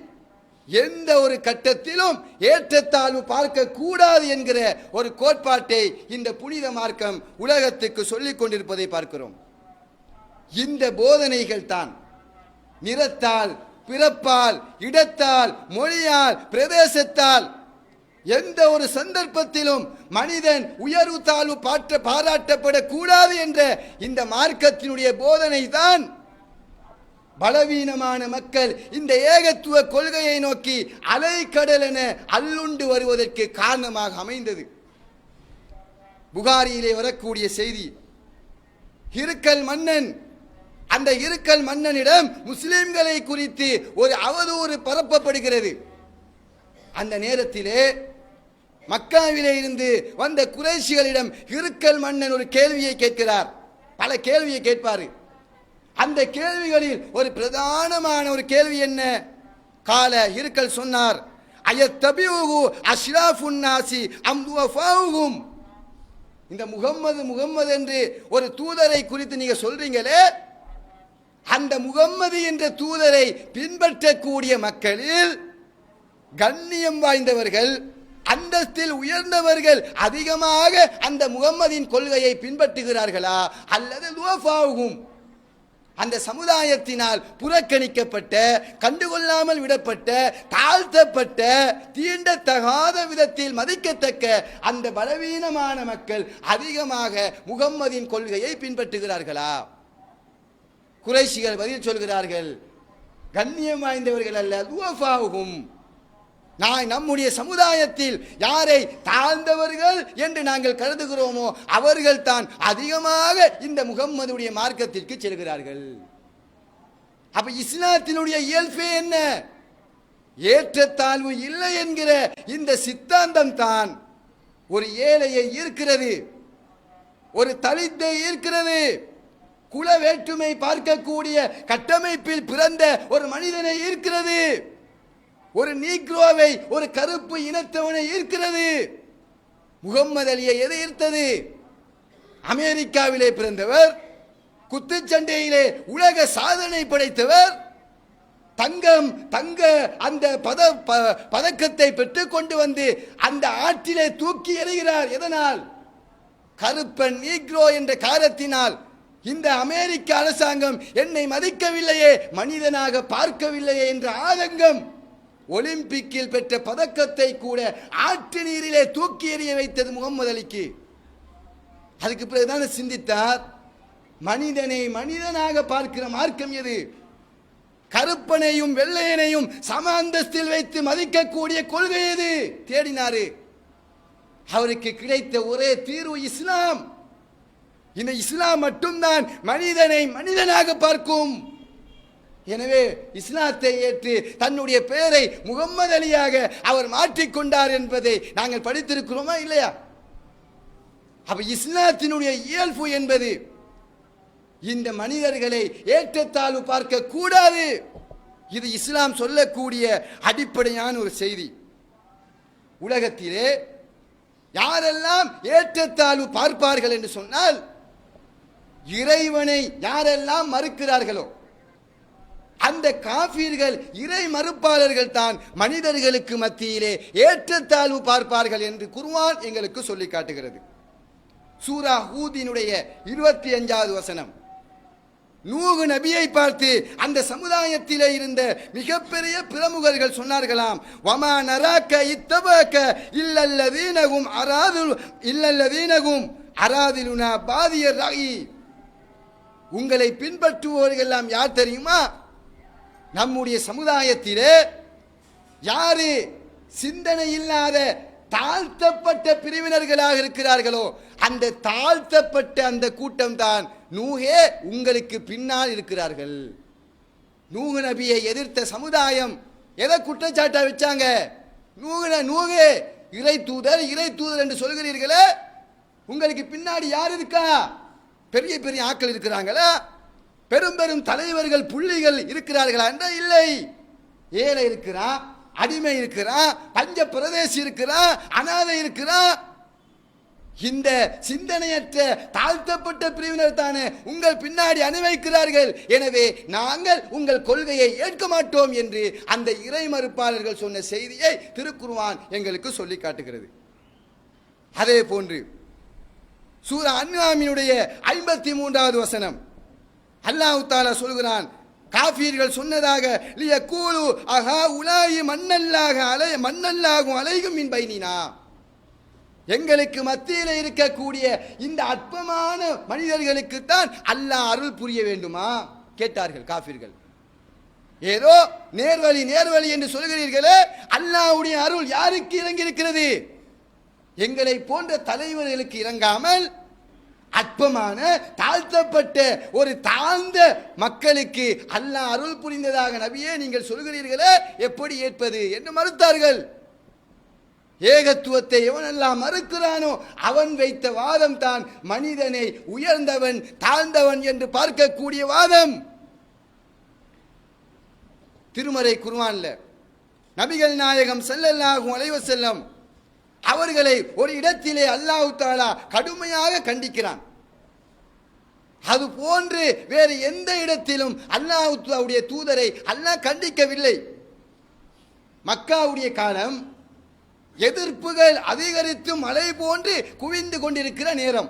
எந்த ஒரு கட்டத்திலும் ஏற்றத்தாழ்வு பார்க்க கூடாது என்கிற ஒரு கோட்பாட்டை இந்த புனித மார்க்கம் உலகத்துக்கு சொல்லிக் கொண்டிருப்பதை பார்க்கிறோம். இந்த போதனைகள் தான் நிறத்தால், பிறப்பால், இடத்தால், மொழியால், பிரதேசத்தால் எந்த ஒரு சந்தர்ப்பத்திலும் மனிதன் உயர்வு தாழ்வு பாராட்டப்படக்கூடாது என்ற இந்த மார்க்கத்தினுடைய போதனை தான் பலவீனமான மக்கள் இந்த ஏகத்துவ கொள்கையை நோக்கி அலைக்கடல் என அல்லுண்டு வருவதற்கு காரணமாக அமைந்தது. புகாரியிலே வரக்கூடிய செய்தி, ஹிருக்கல் மன்னன், அந்த இருக்கல் மன்னனிடம் முஸ்லிம்களை குறித்து ஒரு அவதூறு பரப்பப்படுகிறது. அந்த நேரத்திலே மக்காவிலே இருந்து வந்த குறைஷிகளிடம் இருக்கல் மன்னன் ஒரு கேள்வியை கேட்கிறார். பல கேள்வியை கேட்பாரு. அந்த கேள்விகளில் ஒரு பிரதானமான ஒரு கேள்வி என்ன? கால இருக்கல் சொன்னார், அயத்தபிஉஹு அஷ்ராஃபுன் நாசி அம் துவஃபாஉஹும், இந்த முகம்மது என்று ஒரு தூதரை குறித்து நீங்க சொல்றீங்களே, அந்த முகம்மது என்ற தூதரை பின்பற்றக்கூடிய மக்களில் கண்ணியம் வாய்ந்தவர்கள், அந்தஸ்தில் உயர்ந்தவர்கள் அதிகமாக அந்த முகம்மதின் கொள்கையை பின்பற்றுகிறார்களா, அல்லது துவஃபாஉஹும், அந்த சமுதாயத்தினால் புறக்கணிக்கப்பட்ட, கண்டுகொள்ளாமல் விடப்பட்ட, தாழ்த்தப்பட்ட, தீண்டத்தகாத விதத்தில் மதிக்கத்தக்க அந்த பலவீனமான மக்கள் அதிகமாக முகம்மதின் கொள்கையை பின்பற்றுகிறார்களா? குறைஷிகள் பதில் சொல்கிறார்கள், கண்ணியம் வாய்ந்தவர்கள் அல்ல, துவஃபாஉஹும், நம்முடைய சமுதாயத்தில் யாரை தாழ்ந்தவர்கள் என்று நாங்கள் கருதுகிறோமோ அவர்கள் தான் அதிகமாக இந்த முகம்மதுடைய மார்க்கத்திற்கு செல்கிறார்கள். அப்ப இஸ்லாத்தினுடைய இயல்பே என்ன? ஏற்றத்தாழ்வு இல்லை என்கிற இந்த சித்தாந்தம் தான் ஒரு ஏழையை ஈர்க்கிறது, ஒரு தலித்தை ஈர்க்கிறது, குல வேற்றுமை பார்க்கக்கூடிய கட்டமைப்பில் பிறந்த ஒரு மனிதனை ஈர்க்கிறது. ஒரு நீக்ரோவை, ஒரு கருப்பு இனத்தவனை ஈர்க்கிறது. முகம்மது அலியை எதை ஈர்த்தது? அமெரிக்காவிலே பிறந்தவர், குத்துச்சண்டையிலே உலக சாதனை படைத்தவர், தங்க அந்த பதக்கத்தை பெற்றுக் கொண்டு வந்து அந்த ஆற்றிலே தூக்கி எறிகிறார். எதனால்? கருப்பன் நீக்ரோ என்ற காரணத்தினால். இந்த அமெரிக்க அரசாங்கம் என்னை மதிக்கவில்லையே, மனிதனாக பார்க்கவில்லையே என்ற ஆதங்கம் ஒலிம்பிக்கில் பெற்ற பதக்கத்தை கூட ஆற்று நீரிலே தூக்கி எறிய வைத்தது முகம்மது அலிக்கு. அதுக்கு பிறகுதான் சிந்தித்தார், மனிதனை மனிதனாக பார்க்கிற மார்க்கம் எது? கருப்பனையும் வெள்ளையனையும் சம அந்தஸ்தில் வைத்து மதிக்கக்கூடிய கொள்கை எது? தேடினாரு. அவருக்கு கிடைத்த ஒரே தீர்வு இஸ்லாம். இந்த இஸ்லாம் மட்டும்தான் மனிதனை மனிதனாக பார்க்கும். எனவே இஸ்லாத்தை ஏற்று தன்னுடைய பெயரை முகம்மது அலியாக அவர் மாற்றிக்கொண்டார் என்பதை நாங்கள் படித்திருக்கிறோமா இல்லையா? அப்ப இஸ்லாத்தினுடைய இயல்பு என்பது இந்த மனிதர்களை ஏற்றத்தாழ்வு பார்க்க கூடாது. இது இஸ்லாம் சொல்லக்கூடிய அடிப்படையான ஒரு செய்தி. உலகத்திலே யாரெல்லாம் ஏற்றத்தாழ்வு பார்ப்பார்கள் என்று சொன்னால், இறைவனை யாரெல்லாம் மறுக்கிறார்களோ அந்த காஃபிர்கள், இறை மறுப்பாளர்கள் தான் மனிதர்களுக்கு மத்தியிலே ஏற்றத்தாழ்வு பார்ப்பார்கள் என்று குர்ஆன் எங்களுக்கு சொல்லி காட்டுகிறது. சூரா ஹூதினுடைய 25வது வசனம். நூஹ் நபியை பார்த்து அந்த சமுதாயத்திலே இருந்த மிகப்பெரிய பிரமுகர்கள் சொன்னார்களாம், வமா நராக்க இத்தபக இல்லல்லதீனகும் அராதிலுனா பாதியர் ராயி. உங்களை பின்பற்றுவோர்கள் எல்லாம் யார் தெரியுமா? நம்முடைய சமுதாயத்திலே யாரு சிந்தனை இல்லாத தாழ்த்தப்பட்ட பிரிவினர்களாக இருக்கிறார்களோ அந்த தாழ்த்தப்பட்ட அந்த கூட்டம் தான் நூஹே உங்களுக்கு பின்னால் இருக்கிறார்கள். நூஹ் நபியை எதிர்த்த சமுதாயம் எதை குற்றச்சாட்டா வச்சாங்க? நூஹே இறை தூதர் என்று சொல்கிறீர்களே, உங்களுக்கு பின்னாடி யார் இருக்கா? பெரிய பெரிய ஆட்கள் இருக்கிறாங்களா? பெரும் பெரும் தலைவர்கள் புள்ளிகள் இருக்கிறார்களா? என்ற இல்லை. ஏழை இருக்கிறான், அடிமை இருக்கிறான், பஞ்ச பிரதேசி இருக்கிறான், அனாதை இருக்கிறான். இந்த சிந்தனையற்ற தாழ்த்தப்பட்ட பிரிவினர் தானே உங்கள் பின்னாடி அனுமதிக்கிறார்கள். எனவே நாங்கள் உங்கள் கொள்கையை ஏற்க மாட்டோம் என்று அந்த இறை மறுப்பாளர்கள் சொன்ன செய்தியை திருக்குர்ஆன் எங்களுக்கு சொல்லி காட்டுகிறது. அதே போன்று சூரா அன்ஆமினுடைய 53வது வசனம் அல்லாஹ் தஆலா சொல்கிறான், காஃபிர்கள் சொன்னதாக லியகூலு அஹா உலாயி மன்னல்லாஹு அலைஹிம் மின் பைனினா. எங்களுக்கு மத்தியில் இருக்கக்கூடிய இந்த அற்பமான மனிதர்களுக்கு தான் அல்லாஹ் அருள் புரிய வேண்டுமா கேட்டார்கள் காஃபிர்கள். ஏதோ நேர்வழி என்று சொல்கிறீர்களே, அல்லாஹ்வுடைய அருள் யாருக்கு இறங்கி இருக்கிறது? எங்களை போன்ற தலைவர்களுக்கு இறங்காமல் அற்பமான தாழ்த்தப்பட்ட ஒரு தாழ்ந்த மக்களுக்கு அல்லாஹ் அருள் புரிந்ததாக நபியே நீங்கள் சொல்கிறீர்களே, எப்படி ஏற்பது என்று மறுத்தார்கள். ஏகத்துவத்தை எவனெல்லாம் மறுக்கிறானோ அவன் வைத்த வாதம் தான் மனிதனை உயர்ந்தவன் தாழ்ந்தவன் என்று பார்க்கக்கூடிய வாதம். திருமறை குர்ஆன்ல நபிகள் நாயகம் ஸல்லல்லாஹு அலைஹி வஸல்லம் அவர்களை ஒரு இடத்திலே அல்லாஹ் தஆலா கடுமையாக கண்டிக்கிறான். அது போன்று வேறு எந்த இடத்திலும் அல்லாஹ்வுடைய தூதரை அல்லாஹ் கண்டிக்கவில்லை. மக்காவுடைய காலம் எதிர்ப்புகள் அதிகரித்து மழை போன்று குவிந்து கொண்டிருக்கிற நேரம்.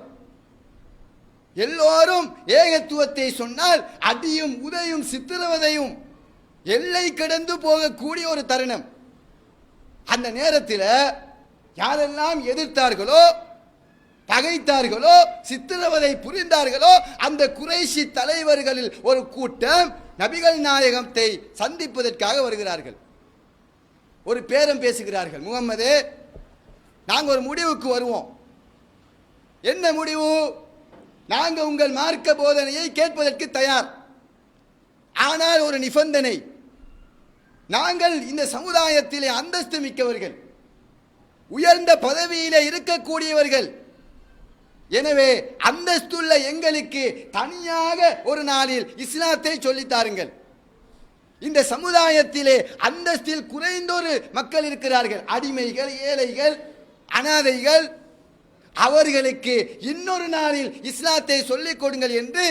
எல்லோரும் ஏகத்துவத்தை சொன்னால் அடியும் உதையும் சித்திரவதையும் எல்லை கடந்து போகக்கூடிய ஒரு தருணம். அந்த நேரத்தில் யாரெல்லாம் எதிர்த்தார்களோ, பகைத்தார்களோ, சித்திரவதை புரிந்தார்களோ அந்த குறைஷி தலைவர்களில் ஒரு கூட்டம் நபிகள் நாயகத்தை சந்திப்பதற்காக வருகிறார்கள். ஒரு பேரம் பேசுகிறார்கள், முகம்மதே நாங்கள் ஒரு முடிவுக்கு வருவோம். என்ன முடிவு? நாங்கள் உங்கள் மார்க்க போதனையை கேட்பதற்கு தயார். ஆனால் ஒரு நிபந்தனை, நாங்கள் இந்த சமுதாயத்திலே அந்தஸ்து மிக்கவர்கள், உயர்ந்த பதவியிலே இருக்கக்கூடியவர்கள். எனவே அந்தஸ்துள்ள எங்களுக்கு தனியாக ஒரு நாளில் இஸ்லாத்தை சொல்லித்தாருங்கள். இந்த சமுதாயத்திலே அந்தஸ்தில் குறைந்தொரு மக்கள் இருக்கிறார்கள். அடிமைகள், ஏழைகள், அனாதைகள். அவர்களுக்கு இன்னொரு நாளில் இஸ்லாத்தை சொல்லிக் கொடுங்கள் என்று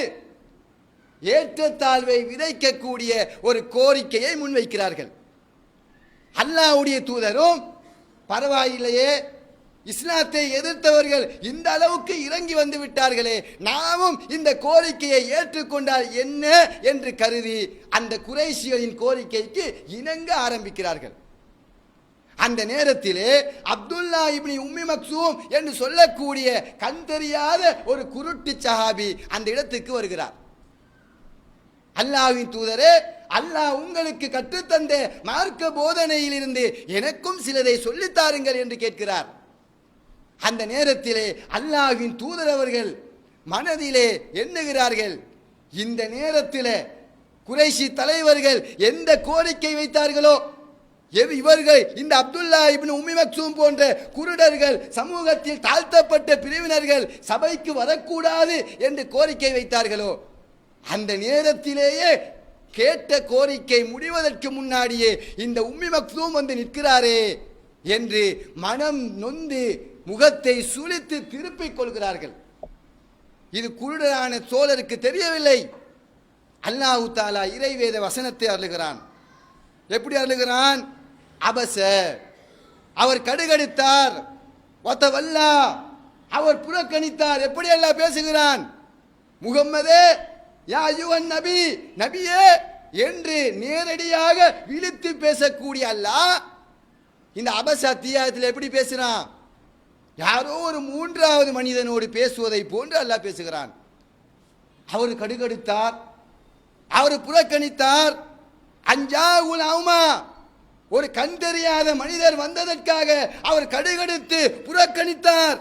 ஏற்றத்தாழ்வை விதைக்கக்கூடிய ஒரு கோரிக்கையை முன்வைக்கிறார்கள். அல்லாஹ்வுடைய தூதரும் பரவாயில்லையே, இஸ்லாத்தை எதிர்த்தவர்கள் இந்த அளவுக்கு இறங்கி வந்து விட்டார்களே, நாமும் இந்த கோரிக்கையை ஏற்றுக்கொண்டால் என்ன என்று கருதி அந்த குறைஷிகளின் கோரிக்கைக்கு இணங்க ஆரம்பிக்கிறார்கள். அந்த நேரத்திலே அப்துல்லா இப்னு உம்மி மக்சூம் என்று சொல்லக்கூடிய கண் தெரியாத ஒரு குருட்டு சஹாபி அந்த இடத்துக்கு வருகிறார். அல்லாஹ்வின் தூதரே, அல்லாஹ் உங்களுக்கு கற்றுத்தந்த மார்க்க போதனையிலிருந்து எனக்கும் சிலதை சொல்லித்தாருங்கள் என்று கேட்கிறார். அந்த நேரத்திலே அல்லாஹ்வின் தூதர் அவர்கள் மனதிலே எண்ணுகிறார்கள், இந்த நேரத்தில் குறைஷி தலைவர்கள் எந்த கோரிக்கை வைத்தார்களோ, இவர்கள் இந்த அப்துல்லா இப்னு உம்மி மக்சூம் போன்ற குருடர்கள், சமூகத்தில் தாழ்த்தப்பட்ட பிரிவினர்கள் சபைக்கு வரக்கூடாது என்று கோரிக்கை வைத்தார்களோ, அந்த நேரத்திலேயே கேட்ட கோரிக்கை முடிவதற்கு முன்னாடியே இந்த உம்மி மக்சூம் வந்து நிற்கிறாரே என்று மனம் நொந்து முகத்தை சுளித்து திருப்பிக் கொள்கிறார்கள். இது குருடரான சோழருக்கு தெரியவில்லை. அல்லாஹ் தஆலா இறைவேத வசனத்தை அருளுகிறான். எப்படி அருளுகிறான்? அபச, அவர் கடுகடுத்தார், வத்தவல்லா, அவர் புறக்கணித்தார். எப்படி அல்லாஹ் பேசுகிறான்? முகம்மதே, யா அய்யுஹன் நபி, நபியே என்று நேரடியாக விழித்து பேசக்கூடிய அல்லாஹ் இந்த அபச அத்தியாயத்தில் எப்படி பேசுறான்? யாரோ ஒரு மூன்றாவது மனிதனோடு பேசுவதை போன்று அல்லாஹ் பேசுகிறான். அவர் கடுகடுத்தார், அவர் புறக்கணித்தார். அஞ்சாவுல் அவுமா, ஒரு கண் தெரியாத மனிதர் வந்ததற்காக அவர் கடுகடுத்து புறக்கணித்தார்.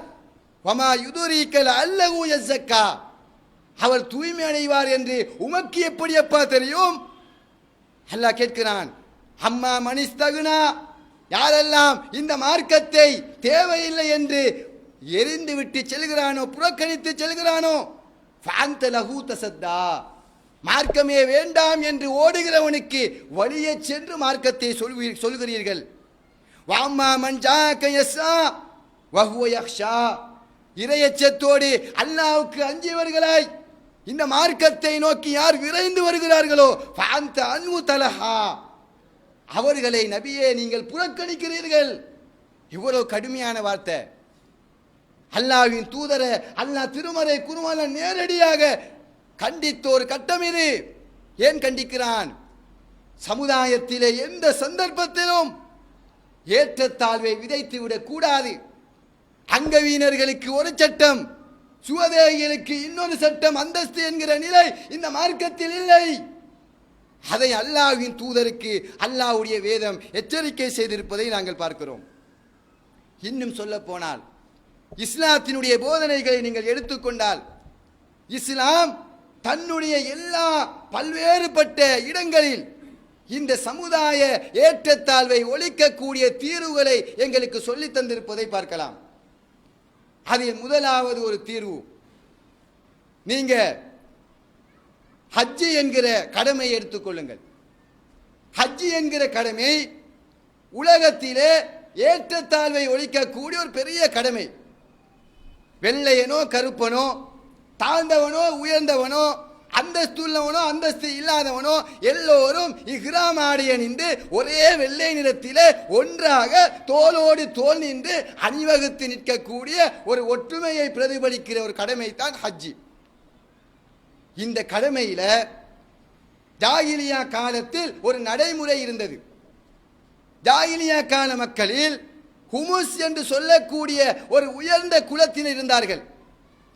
வமா யுதுரிக்கல் அல்லஹு யஸக்கா, அவர் தூய்மை அடைவார் என்று உமக்கு எப்படி அப்பா தெரியும்? அல்லாஹ் கேட்கிறான். அம்மா மனிஸ்தகுனா, யாரெல்லாம் இந்த மார்க்கத்தை தேவையில்லை என்று எரிந்து விட்டு செல்கிறானோ, புறக்கணித்து செல்கிறானோ, ஃபஅன்த லஹு தஸத்தா, மார்க்கமே வேண்டாம் என்று ஓடுகிறவனுக்கு வழியே சென்று மார்க்கத்தை சொல்கிறீர்கள். வாம்மா மன் ஜாக யஸ்ஸா வஹுவ யக்ஷா, இறையச்சத்தோடு அல்லாஹ்வுக்கு அஞ்சியவர்களாய் இந்த மார்க்கத்தை நோக்கி யார் விரைந்து வருகிறார்களோ, ஃபஅன்த அன்ஹு தலஹா, அவர்களை நபியே நீங்கள் புறக்கணிக்கிறீர்கள். இவ்வளவு கடுமையான வார்த்தை. அல்லாஹ்வின் தூதரை அல்லாஹ் திருமறை குர்ஆன்ல நேரடியாக கண்டித்த ஒரு கட்டம் இது. ஏன் கண்டிக்கிறான்? சமுதாயத்திலே எந்த சந்தர்ப்பத்திலும் ஏற்றத்தாழ்வை விதைத்து விடக் கூடாது. அங்கவீனர்களுக்கு ஒரு சட்டம், சுவதேகிகளுக்கு இன்னொரு சட்டம், அந்தஸ்து என்கிற நிலை இந்த மார்க்கத்தில் இல்லை. அதை அல்லாஹ்வின் தூதருக்கு அல்லாஹ்வுடைய வேதம் எச்சரிக்கை செய்திருப்பதை நாங்கள் பார்க்கிறோம். இன்னும் சொல்ல போனால் இஸ்லாத்தினுடைய போதனைகளை நீங்கள் எடுத்துக்கொண்டால், இஸ்லாம் தன்னுடைய எல்லா பல்வேறுபட்ட இடங்களில் இந்த சமுதாய ஏற்றத்தாழ்வை ஒழிக்கக்கூடிய தீர்வுகளை எங்களுக்கு சொல்லி தந்திருப்பதை பார்க்கலாம். அதில் முதலாவது ஒரு தீர்வு, நீங்க ஹஜ்ஜி என்கிற கடமையை எடுத்துக்கொள்ளுங்கள். ஹஜ்ஜி என்கிற கடமை உலகத்திலே ஏற்றத்தாழ்வை ஒழிக்கக்கூடிய ஒரு பெரிய கடமை. வெள்ளையனோ கருப்பனோ, தாழ்ந்தவனோ உயர்ந்தவனோ, அந்தஸ்து உள்ளவனோ அந்தஸ்து இல்லாதவனோ எல்லோரும் இஹ்ராம் ஆடை அணிந்து ஒரே வெள்ளை நிறத்திலே ஒன்றாக தோளோடு தோள் நின்று அணிவகுத்து நிற்கக்கூடிய ஒரு ஒற்றுமையை பிரதிபலிக்கிற ஒரு கடமை தான் ஹஜ்ஜி. இந்த கடமையில ஜாகிலியா காலத்தில் ஒரு நடைமுறை இருந்தது. ஜாகிலியா கால மக்களில் ஹுமுஸ் என்று சொல்லக்கூடிய ஒரு உயர்ந்த குலத்தினர் இருந்தார்கள்.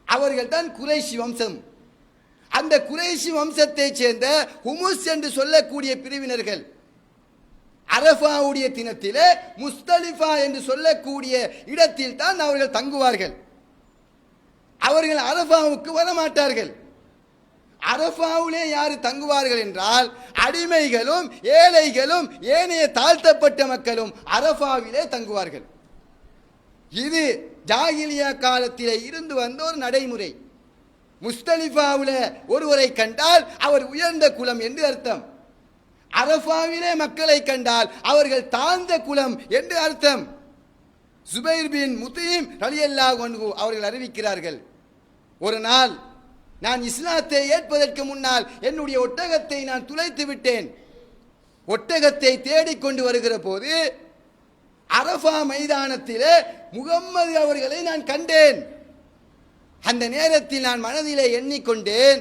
அவர்கள் தான் குறைஷி வம்சம். அந்த குறைஷி வம்சத்தை சேர்ந்த ஹுமுஸ் என்று சொல்லக்கூடிய பிரிவினர்கள் அரஃபாவுடைய தினத்திலே முஸ்தலிஃபா என்று சொல்லக்கூடிய இடத்தில் தான் அவர்கள் தங்குவார்கள். அவர்கள் அரஃபாவுக்கு வரமாட்டார்கள். அரஃபாவிலே யாரு தங்குவார்கள் என்றால் அடிமைகளும் ஏழைகளும் ஏனைய தாழ்த்தப்பட்ட மக்களும் அரஃபாவிலே தங்குவார்கள். இது ஜாகிலியா காலத்திலே இருந்து வந்த ஒரு நடைமுறை. முஸ்தலிஃபாவில் ஒருவரை கண்டால் அவர் உயர்ந்த குலம் என்று அர்த்தம். அரஃபாவிலே மக்களை கண்டால் அவர்கள் தாழ்ந்த குலம் என்று அர்த்தம். ஜுபைர் பின் முத்தீம் ரலியல்லாஹு அன்ஹு அவர்கள் அறிவிக்கிறார்கள், ஒரு நாள் நான் இஸ்லாத்தை ஏற்பதற்கு முன்னால் என்னுடைய ஒட்டகத்தை நான் துளைத்து விட்டேன். ஒட்டகத்தை தேடிக்கொண்டு வருகிற போது அரஃபா மைதானத்திலே முகம்மது அவர்களை நான் கண்டேன். அந்த நேரத்தில் நான் மனதிலே எண்ணிக்கொண்டேன்,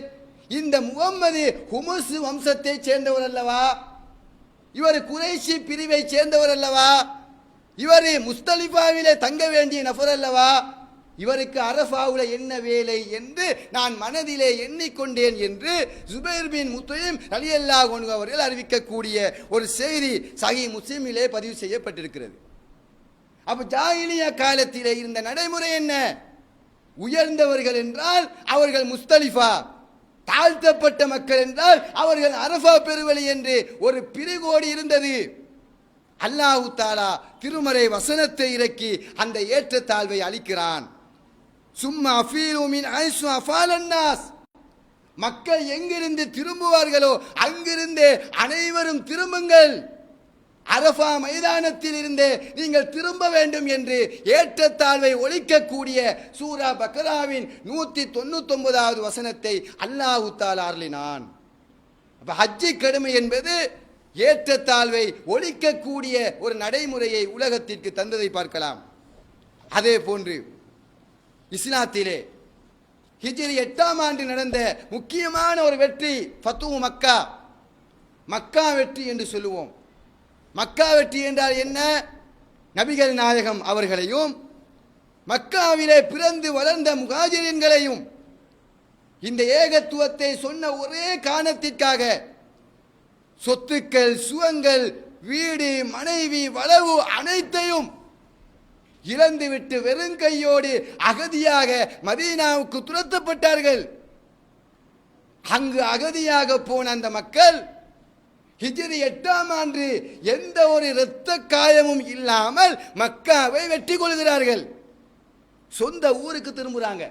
இந்த முகம்மது ஹுமுஸ் வம்சத்தை சேர்ந்தவர் அல்லவா, இவர் குறைஷி பிரிவை சேர்ந்தவர் அல்லவா, இவர் முஸ்தலிஃபாவிலே தங்க வேண்டிய நபர் அல்லவா, இவருக்கு அரஃபாவுல என்ன வேலை என்று நான் மனதிலே எண்ணிக்கொண்டேன் என்று ஜுபைர் பின் முத்தீம் ரலியல்லாஹு அன்ஹு அவர்கள் அறிவிக்கக்கூடிய ஒரு செய்தி சஹீஹ் முஸ்லிமிலே பதிவு செய்யப்பட்டிருக்கிறது. அப்ப ஜாஹிலியா காலத்திலே இருந்த நடைமுறை என்ன? உயர்ந்தவர்கள் என்றால் அவர்கள் முஸ்தலிஃபா, தாழ்த்தப்பட்ட மக்கள் என்றால் அவர்கள் அரஃபா பெருவெளி என்று ஒரு பிரிகோடு இருந்தது. அல்லாஹு தஆலா திருமறை வசனத்தை இறக்கி அந்த ஏற்றத்தாழ்வை அளிக்கிறான். சும்மா அஃபீலு மின் ஐஸு அஃபாலன் நாஸ், மக்கள் எங்கிருந்து திரும்புவார்களோ அங்கிருந்து அனைவரும் திரும்புங்கள், அரஃபா மைதானத்தில் இருந்து நீங்கள் திரும்ப வேண்டும் என்று ஏற்றத்தாழ்வை ஒழிக்கக்கூடிய சூரா பக்ராவின் 199வது வசனத்தை அல்லாஹு தஆலா அருளினான். அப்ப ஹஜ்ஜி கடமை என்பது ஏற்றத்தாழ்வை ஒழிக்கக்கூடிய ஒரு நடைமுறையை உலகத்திற்கு தந்ததை பார்க்கலாம். அதே போன்று இஸ்லாத்திலே ஹிஜ்ரி 8ஆம் ஆண்டு நடந்த முக்கியமான ஒரு வெற்றி ஃபத்ஹு மக்கா, மக்கா வெற்றி என்று சொல்லுவோம். மக்கா வெற்றி என்றால் என்ன? நபிகள் நாயகம் அவர்களையும் மக்காவிலே பிறந்து வளர்ந்த முஹாஜிரின்களையும் இந்த ஏகத்துவத்தை சொன்ன ஒரே காரணத்திற்காக சொத்துக்கள், சுகங்கள், வீடு, மனைவி, வளவு அனைத்தையும் இழந்துவிட்டு வெறுங்கையோடு அகதியாக மதீனாவுக்கு துரத்தப்பட்டார்கள். அங்கு அகதியாக போன அந்த மக்கள் ஹிஜ்ரி 8ஆம் ஆண்டு எந்த ஒரு இரத்த காயமும் இல்லாமல் மக்காவை வெற்றி கொள்கிறார்கள். சொந்த ஊருக்கு திரும்புறாங்க.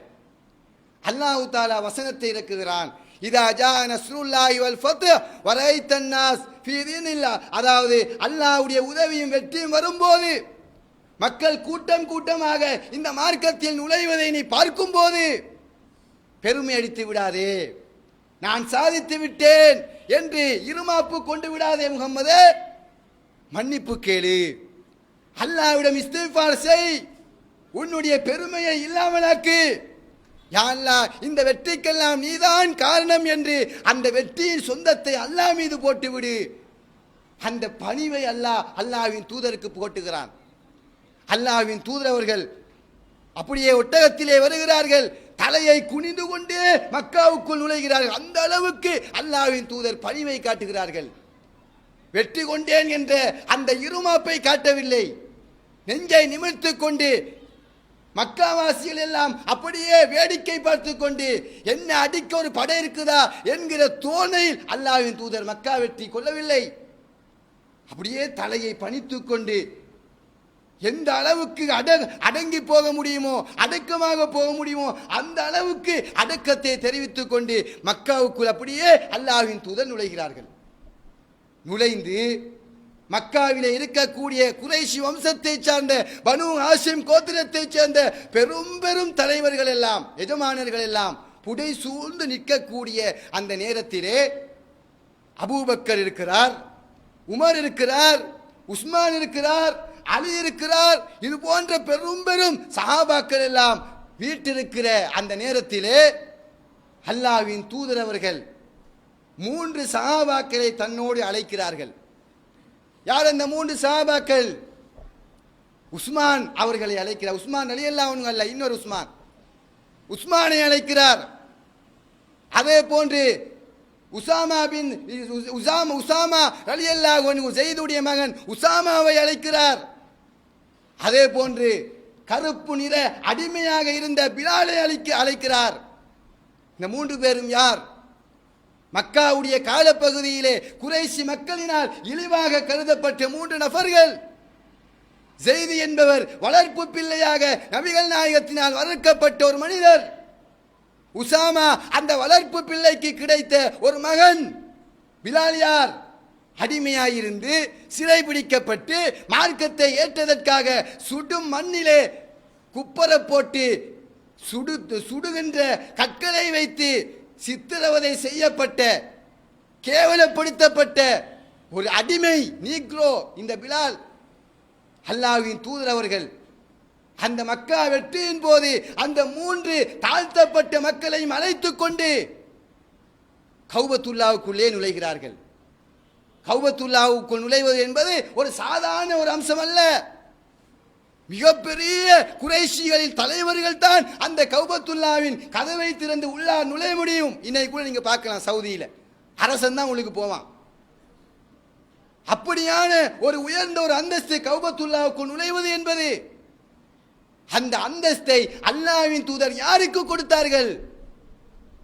அல்லாஹ் தஆலா வசனத்தை இறக்குகிறான், இதா ஜா நஸ்ருல்லாஹி வல் ஃபத்ஹ் வரைத்தன் நாஸ் ஃபீ தீனில்லாஹ், அதாவது அல்லாஹ்வுடைய உதவியும் வெற்றியும் வரும்போது மக்கள் கூட்டம் கூட்டமாக இந்த மார்க்கத்தில் நுழைவதை நீ பார்க்கும்போது பெருமை அடித்து விடாதே, நான் சாதித்து விட்டேன் என்று இருமாப்பு கொண்டு விடாதே முகம்மதே, மன்னிப்பு கேளு, அல்லாஹ்விடம் இஸ்திக்ஃபார் செய், உன்னுடைய பெருமையை இல்லாமலாக்கு, யா அல்லாஹ் இந்த வெற்றிக்கெல்லாம் நீதான் காரணம் என்று அந்த வெற்றியின் சொந்தத்தை அல்லாஹ் மீது போட்டுவிடு. அந்த பணிவை அல்லாஹ்வின் தூதருக்கு போட்டுகிறான். அல்லாஹ்வின் தூதர் அவர்கள் அப்படியே ஒட்டகத்திலே வருகிறார்கள், தலையை குனிந்து கொண்டே மக்காவுக்குள் நுழைகிறார்கள். அந்த அளவுக்கு அல்லாஹ்வின் தூதர் பணிவை காட்டுகிறார்கள். வெற்றி கொண்டேன் என்ற அந்த இருமாப்பை காட்டவில்லை, நெஞ்சை நிமிர்த்து கொண்டு மக்காவாசிகள் எல்லாம் அப்படியே வேடிக்கை பார்த்து கொண்டு என்ன அடிக்க ஒரு படை இருக்குதா என்கிற தோணையில் அல்லாஹ்வின் தூதர் மக்கா வெற்றி கொள்ளவில்லை. அப்படியே தலையை பணித்து கொண்டு எந்த அளவுக்கு அடங்கி போக முடியுமோ, அடக்கமாக போக முடியுமோ அந்த அளவுக்கு அடக்கத்தை தெரிவித்துக் கொண்டு மக்காவுக்குள் அப்படியே அல்லாஹ்வின் தூதர் நுழைகிறார்கள். நுழைந்து மக்காவிலே இருக்கக்கூடிய குறைஷி வம்சத்தை சார்ந்த பனு ஹாஷிம் கோத்திரத்தை சேர்ந்த பெரும் பெரும் தலைவர்கள் எல்லாம், எஜமானர்கள் எல்லாம் புடை சூழ்ந்து நிற்கக்கூடிய அந்த நேரத்திலே அபூபக்கர் இருக்கிறார், உமர் இருக்கிறார், உஸ்மான் இருக்கிறார், அலி இருக்கிறார், இது போன்ற பெரும் பெரும் சஹாபாக்கள் எல்லாம் வீட்டிருக்கிற அந்த நேரத்திலே அல்லாஹ்வின் தூதர் அவர்கள் 3 சஹாபாக்களை தன்னோடு அழைக்கிறார்கள். யார் அந்த 3 சஹாபாக்கள்? உஸ்மான் அவர்களை அழைக்கிறார். உஸ்மான் ரலியல்லாஹு அன்ஹு அல்ல, இன்னொரு உஸ்மானை அழைக்கிறார். அதே போன்று உசாமா ரலியல்லாஹு அன்ஹு ஸைதுடைய மகன் உசாமாவை அழைக்கிறார். அதே போன்று கருப்பு நிற அடிமையாக இருந்த பிலாலை அழைக்கிறார். இந்த 3 பேரும் யார்? மக்காவுடைய காலப்பகுதியிலே குறைஷி மக்களினால் இழிவாக கருதப்பட்ட 3 நபர்கள். ஸைது என்பவர் வளர்ப்பு பிள்ளையாக நபிகள் நாயகத்தினால் வளர்க்கப்பட்ட ஒரு மனிதர். உசாமா அந்த வளர்ப்பு பிள்ளைக்கு கிடைத்த ஒரு மகன். பிலால் யார்? அடிமையாயிருந்து சிறை பிடிக்கப்பட்டு மார்க்கத்தை ஏற்றதற்காக சுடும் மண்ணிலே குப்பர போட்டு சுடுகின்ற கற்களை வைத்து சித்திரவதை செய்யப்பட்ட கேவலப்படுத்தப்பட்ட ஒரு அடிமை நீக்ரோ இந்த பிலால். அல்லாஹ்வின் தூதர் அவர்கள் அந்த மக்கா வெற்றியின் போது அந்த 3 தாழ்த்தப்பட்ட மக்களையும் அழைத்துக் கொண்டு கௌபத்துல்லாவுக்குள்ளே நுழைகிறார்கள். கௌபத்துல்லாவுக்குள் நுழைவது என்பது ஒரு சாதாரண ஒரு அம்சம் அல்ல. மிகப்பெரிய குறைஷிகளில் தலைவர்கள் தான் அந்த கௌபத்துல்லாவின் கதவை திறந்து உள்ளார் நுழைய முடியும். இன்னைக்கு கூட நீங்க பார்க்கலாம், சவுதியில அரசன் தான் உங்களுக்கு போவான். அப்படியான ஒரு உயர்ந்த ஒரு அந்தஸ்து கௌபத்துல்லாவுக்குள் நுழைவது என்பது. அந்த அந்தஸ்தை அல்லாஹ்வின் தூதர் யாருக்கு கொடுத்தார்கள்?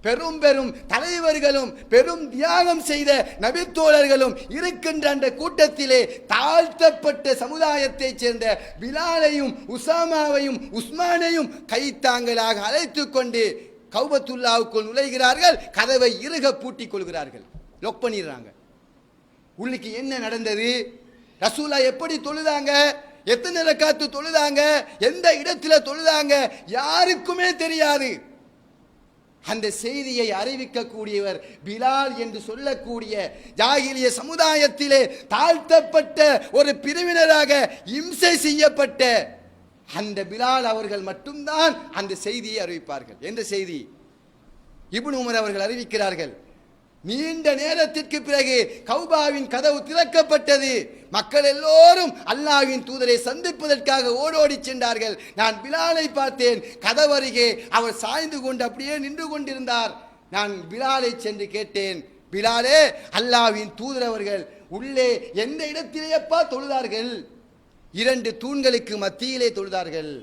பெரும் பெரும் தலைவர்களும் பெரும் தியாகம் செய்த நபித்தோழர்களும் இருக்கின்ற அந்த கூட்டத்திலே தாழ்த்தப்பட்ட சமுதாயத்தை சேர்ந்த பிலாலையும் உசாமாவையும் உஸ்மானையும் கைத்தாங்களாக அழைத்துக் கொண்டு கௌபத்துல்லாவுக்குள் நுழைகிறார்கள். கதவை இறுக பூட்டிக் கொள்கிறார்கள், லொக் பண்ணிடுறாங்க. உள்ளுக்கு என்ன நடந்தது, ரசூலா எப்படி தொழுதாங்க, எத்தனை ரக்காத்து தொழுதாங்க, எந்த இடத்துல தொழுதாங்க, யாருக்குமே தெரியாது. அந்த செய்தியை அறிவிக்கக்கூடியவர் பிலால் என்று சொல்லக்கூடிய ஜாகிலிய சமுதாயத்திலே தாழ்த்தப்பட்ட ஒரு பிரிவினராக இம்சை செய்யப்பட்ட அந்த பிலால் அவர்கள் மட்டும்தான் அந்த செய்தியை அறிவிப்பார்கள். எந்த செய்தி? இப்னு உமர் அவர்கள் அறிவிக்கிறார்கள், நீண்ட நேரத்திற்கு பிறகு கௌபாவின் கதவு திறக்கப்பட்டது. மக்கள் எல்லோரும் அல்லாஹ்வின் தூதரை சந்திப்பதற்காக ஓடோடி சென்றார்கள். நான் பிலாலை பார்த்தேன், கதவருகே அவர் சாய்ந்து கொண்டு அப்படியே நின்று கொண்டிருந்தார். நான் பிலாலை சென்று கேட்டேன், பிலாலே, அல்லாஹ்வின் தூதர் அவர்கள் உள்ளே எந்த இடத்திலேயப்பா தொழுதார்கள்? 2 தூண்களுக்கு மத்தியிலே தொழுதார்கள்.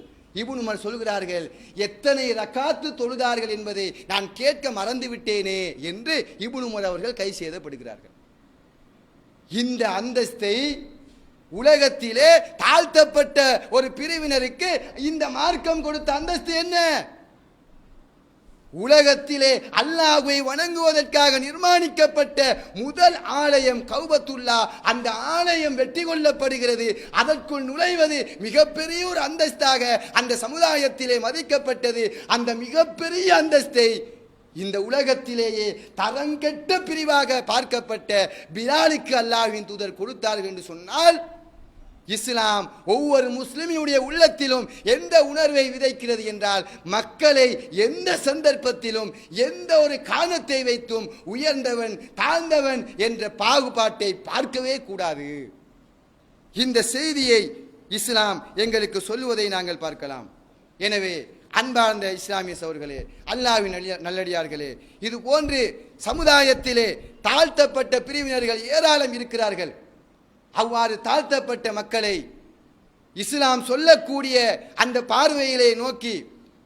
இப்னு உமர் சொல்கிறார்கள், எத்தனை ரக்காத்து தொழுதார்கள் என்பதை நான் கேட்க மறந்து விட்டேனே என்று இப்னு உமர் அவர்கள் கை செய்தப்படுகிறார்கள். இந்த அந்தஸ்தை உலகத்திலே தாழ்த்தப்பட்ட ஒரு பிரிவினருக்கு இந்த மார்க்கம் கொடுத்த அந்தஸ்து என்ன? உலகத்திலே அல்லாஹ்வை வணங்குவதற்காக நிர்மாணிக்கப்பட்ட முதல் ஆலயம் கௌபத்துல்லா. அந்த ஆலயம் வெற்றி கொள்ளப்படுகிறது. அதற்குள் நுழைவது மிகப்பெரிய ஒரு அந்தஸ்தாக அந்த சமுதாயத்திலே மதிக்கப்பட்டது. அந்த மிகப்பெரிய அந்தஸ்தை இந்த உலகத்திலேயே தரங்கெட்ட பிரிவாக பார்க்கப்பட்ட பிலாலுக்கு அல்லாஹ்வின் தூதர் கொடுத்தார்கள் என்று சொன்னால், இஸ்லாம் ஒவ்வொரு முஸ்லிமுடைய உள்ளத்திலும் எந்த உணர்வை விதைக்கிறது என்றால், மக்களை எந்த சந்தர்ப்பத்திலும் எந்த ஒரு காரணத்தை வைத்தும் உயர்ந்தவன் தாழ்ந்தவன் என்ற பாகுபாட்டை பார்க்கவே கூடாது. இந்த செய்தியை இஸ்லாம் எங்களுக்கு சொல்லுவதை நாங்கள் பார்க்கலாம். எனவே அன்பார்ந்த இஸ்லாமிய சகோதரர்களே, அல்லாஹ்வின் நல்லடியார்களே, இது போன்று சமுதாயத்திலே தாழ்த்தப்பட்ட பிரிவினர்கள் ஏராளம் இருக்கிறார்கள். அவ்வாறு தாழ்த்தப்பட்ட மக்களை இஸ்லாம் சொல்லக்கூடிய அந்த பார்வையிலே நோக்கி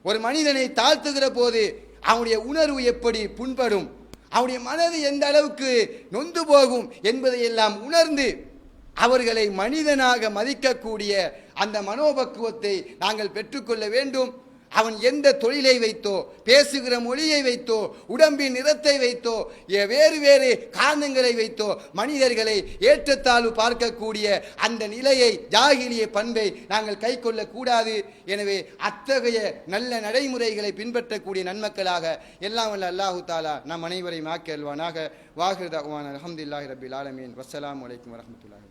ஒரு மனிதனை தாழ்த்துகிற போது அவனுடைய உணர்வு எப்படி புண்படும், அவனுடைய மனது எந்த அளவுக்கு நொந்து போகும் என்பதை எல்லாம் உணர்ந்து அவர்களை மனிதனாக மதிக்கக்கூடிய அந்த மனோபக்குவத்தை நாங்கள் பெற்றுக்கொள்ள வேண்டும். அவன் எந்த தொழிலை வைத்தோ, பேசுகிற மொழியை வைத்தோ, உடம்பின் நிறத்தை வைத்தோ, வேறு வேறு காரணங்களை வைத்தோ மனிதர்களை ஏற்றத்தாழ்வு பார்க்கக்கூடிய அந்த நிலையை, ஜாகிலிய பண்பை நாங்கள் கை கொள்ளக்கூடாது. எனவே அத்தகைய நல்ல நடைமுறைகளை பின்பற்றக்கூடிய நன்மக்களாக எல்லாம் வல்ல அல்லாஹு தாலா நம் அனைவரையும் ஆக்கி அல்வானாக. வாஹிர் தஅவானா அல்ஹம்துலில்லாஹி ரப்பில் ஆலமீன். வஸ்ஸலாமு அலைக்கும் வரஹ்மத்துல்லாஹி.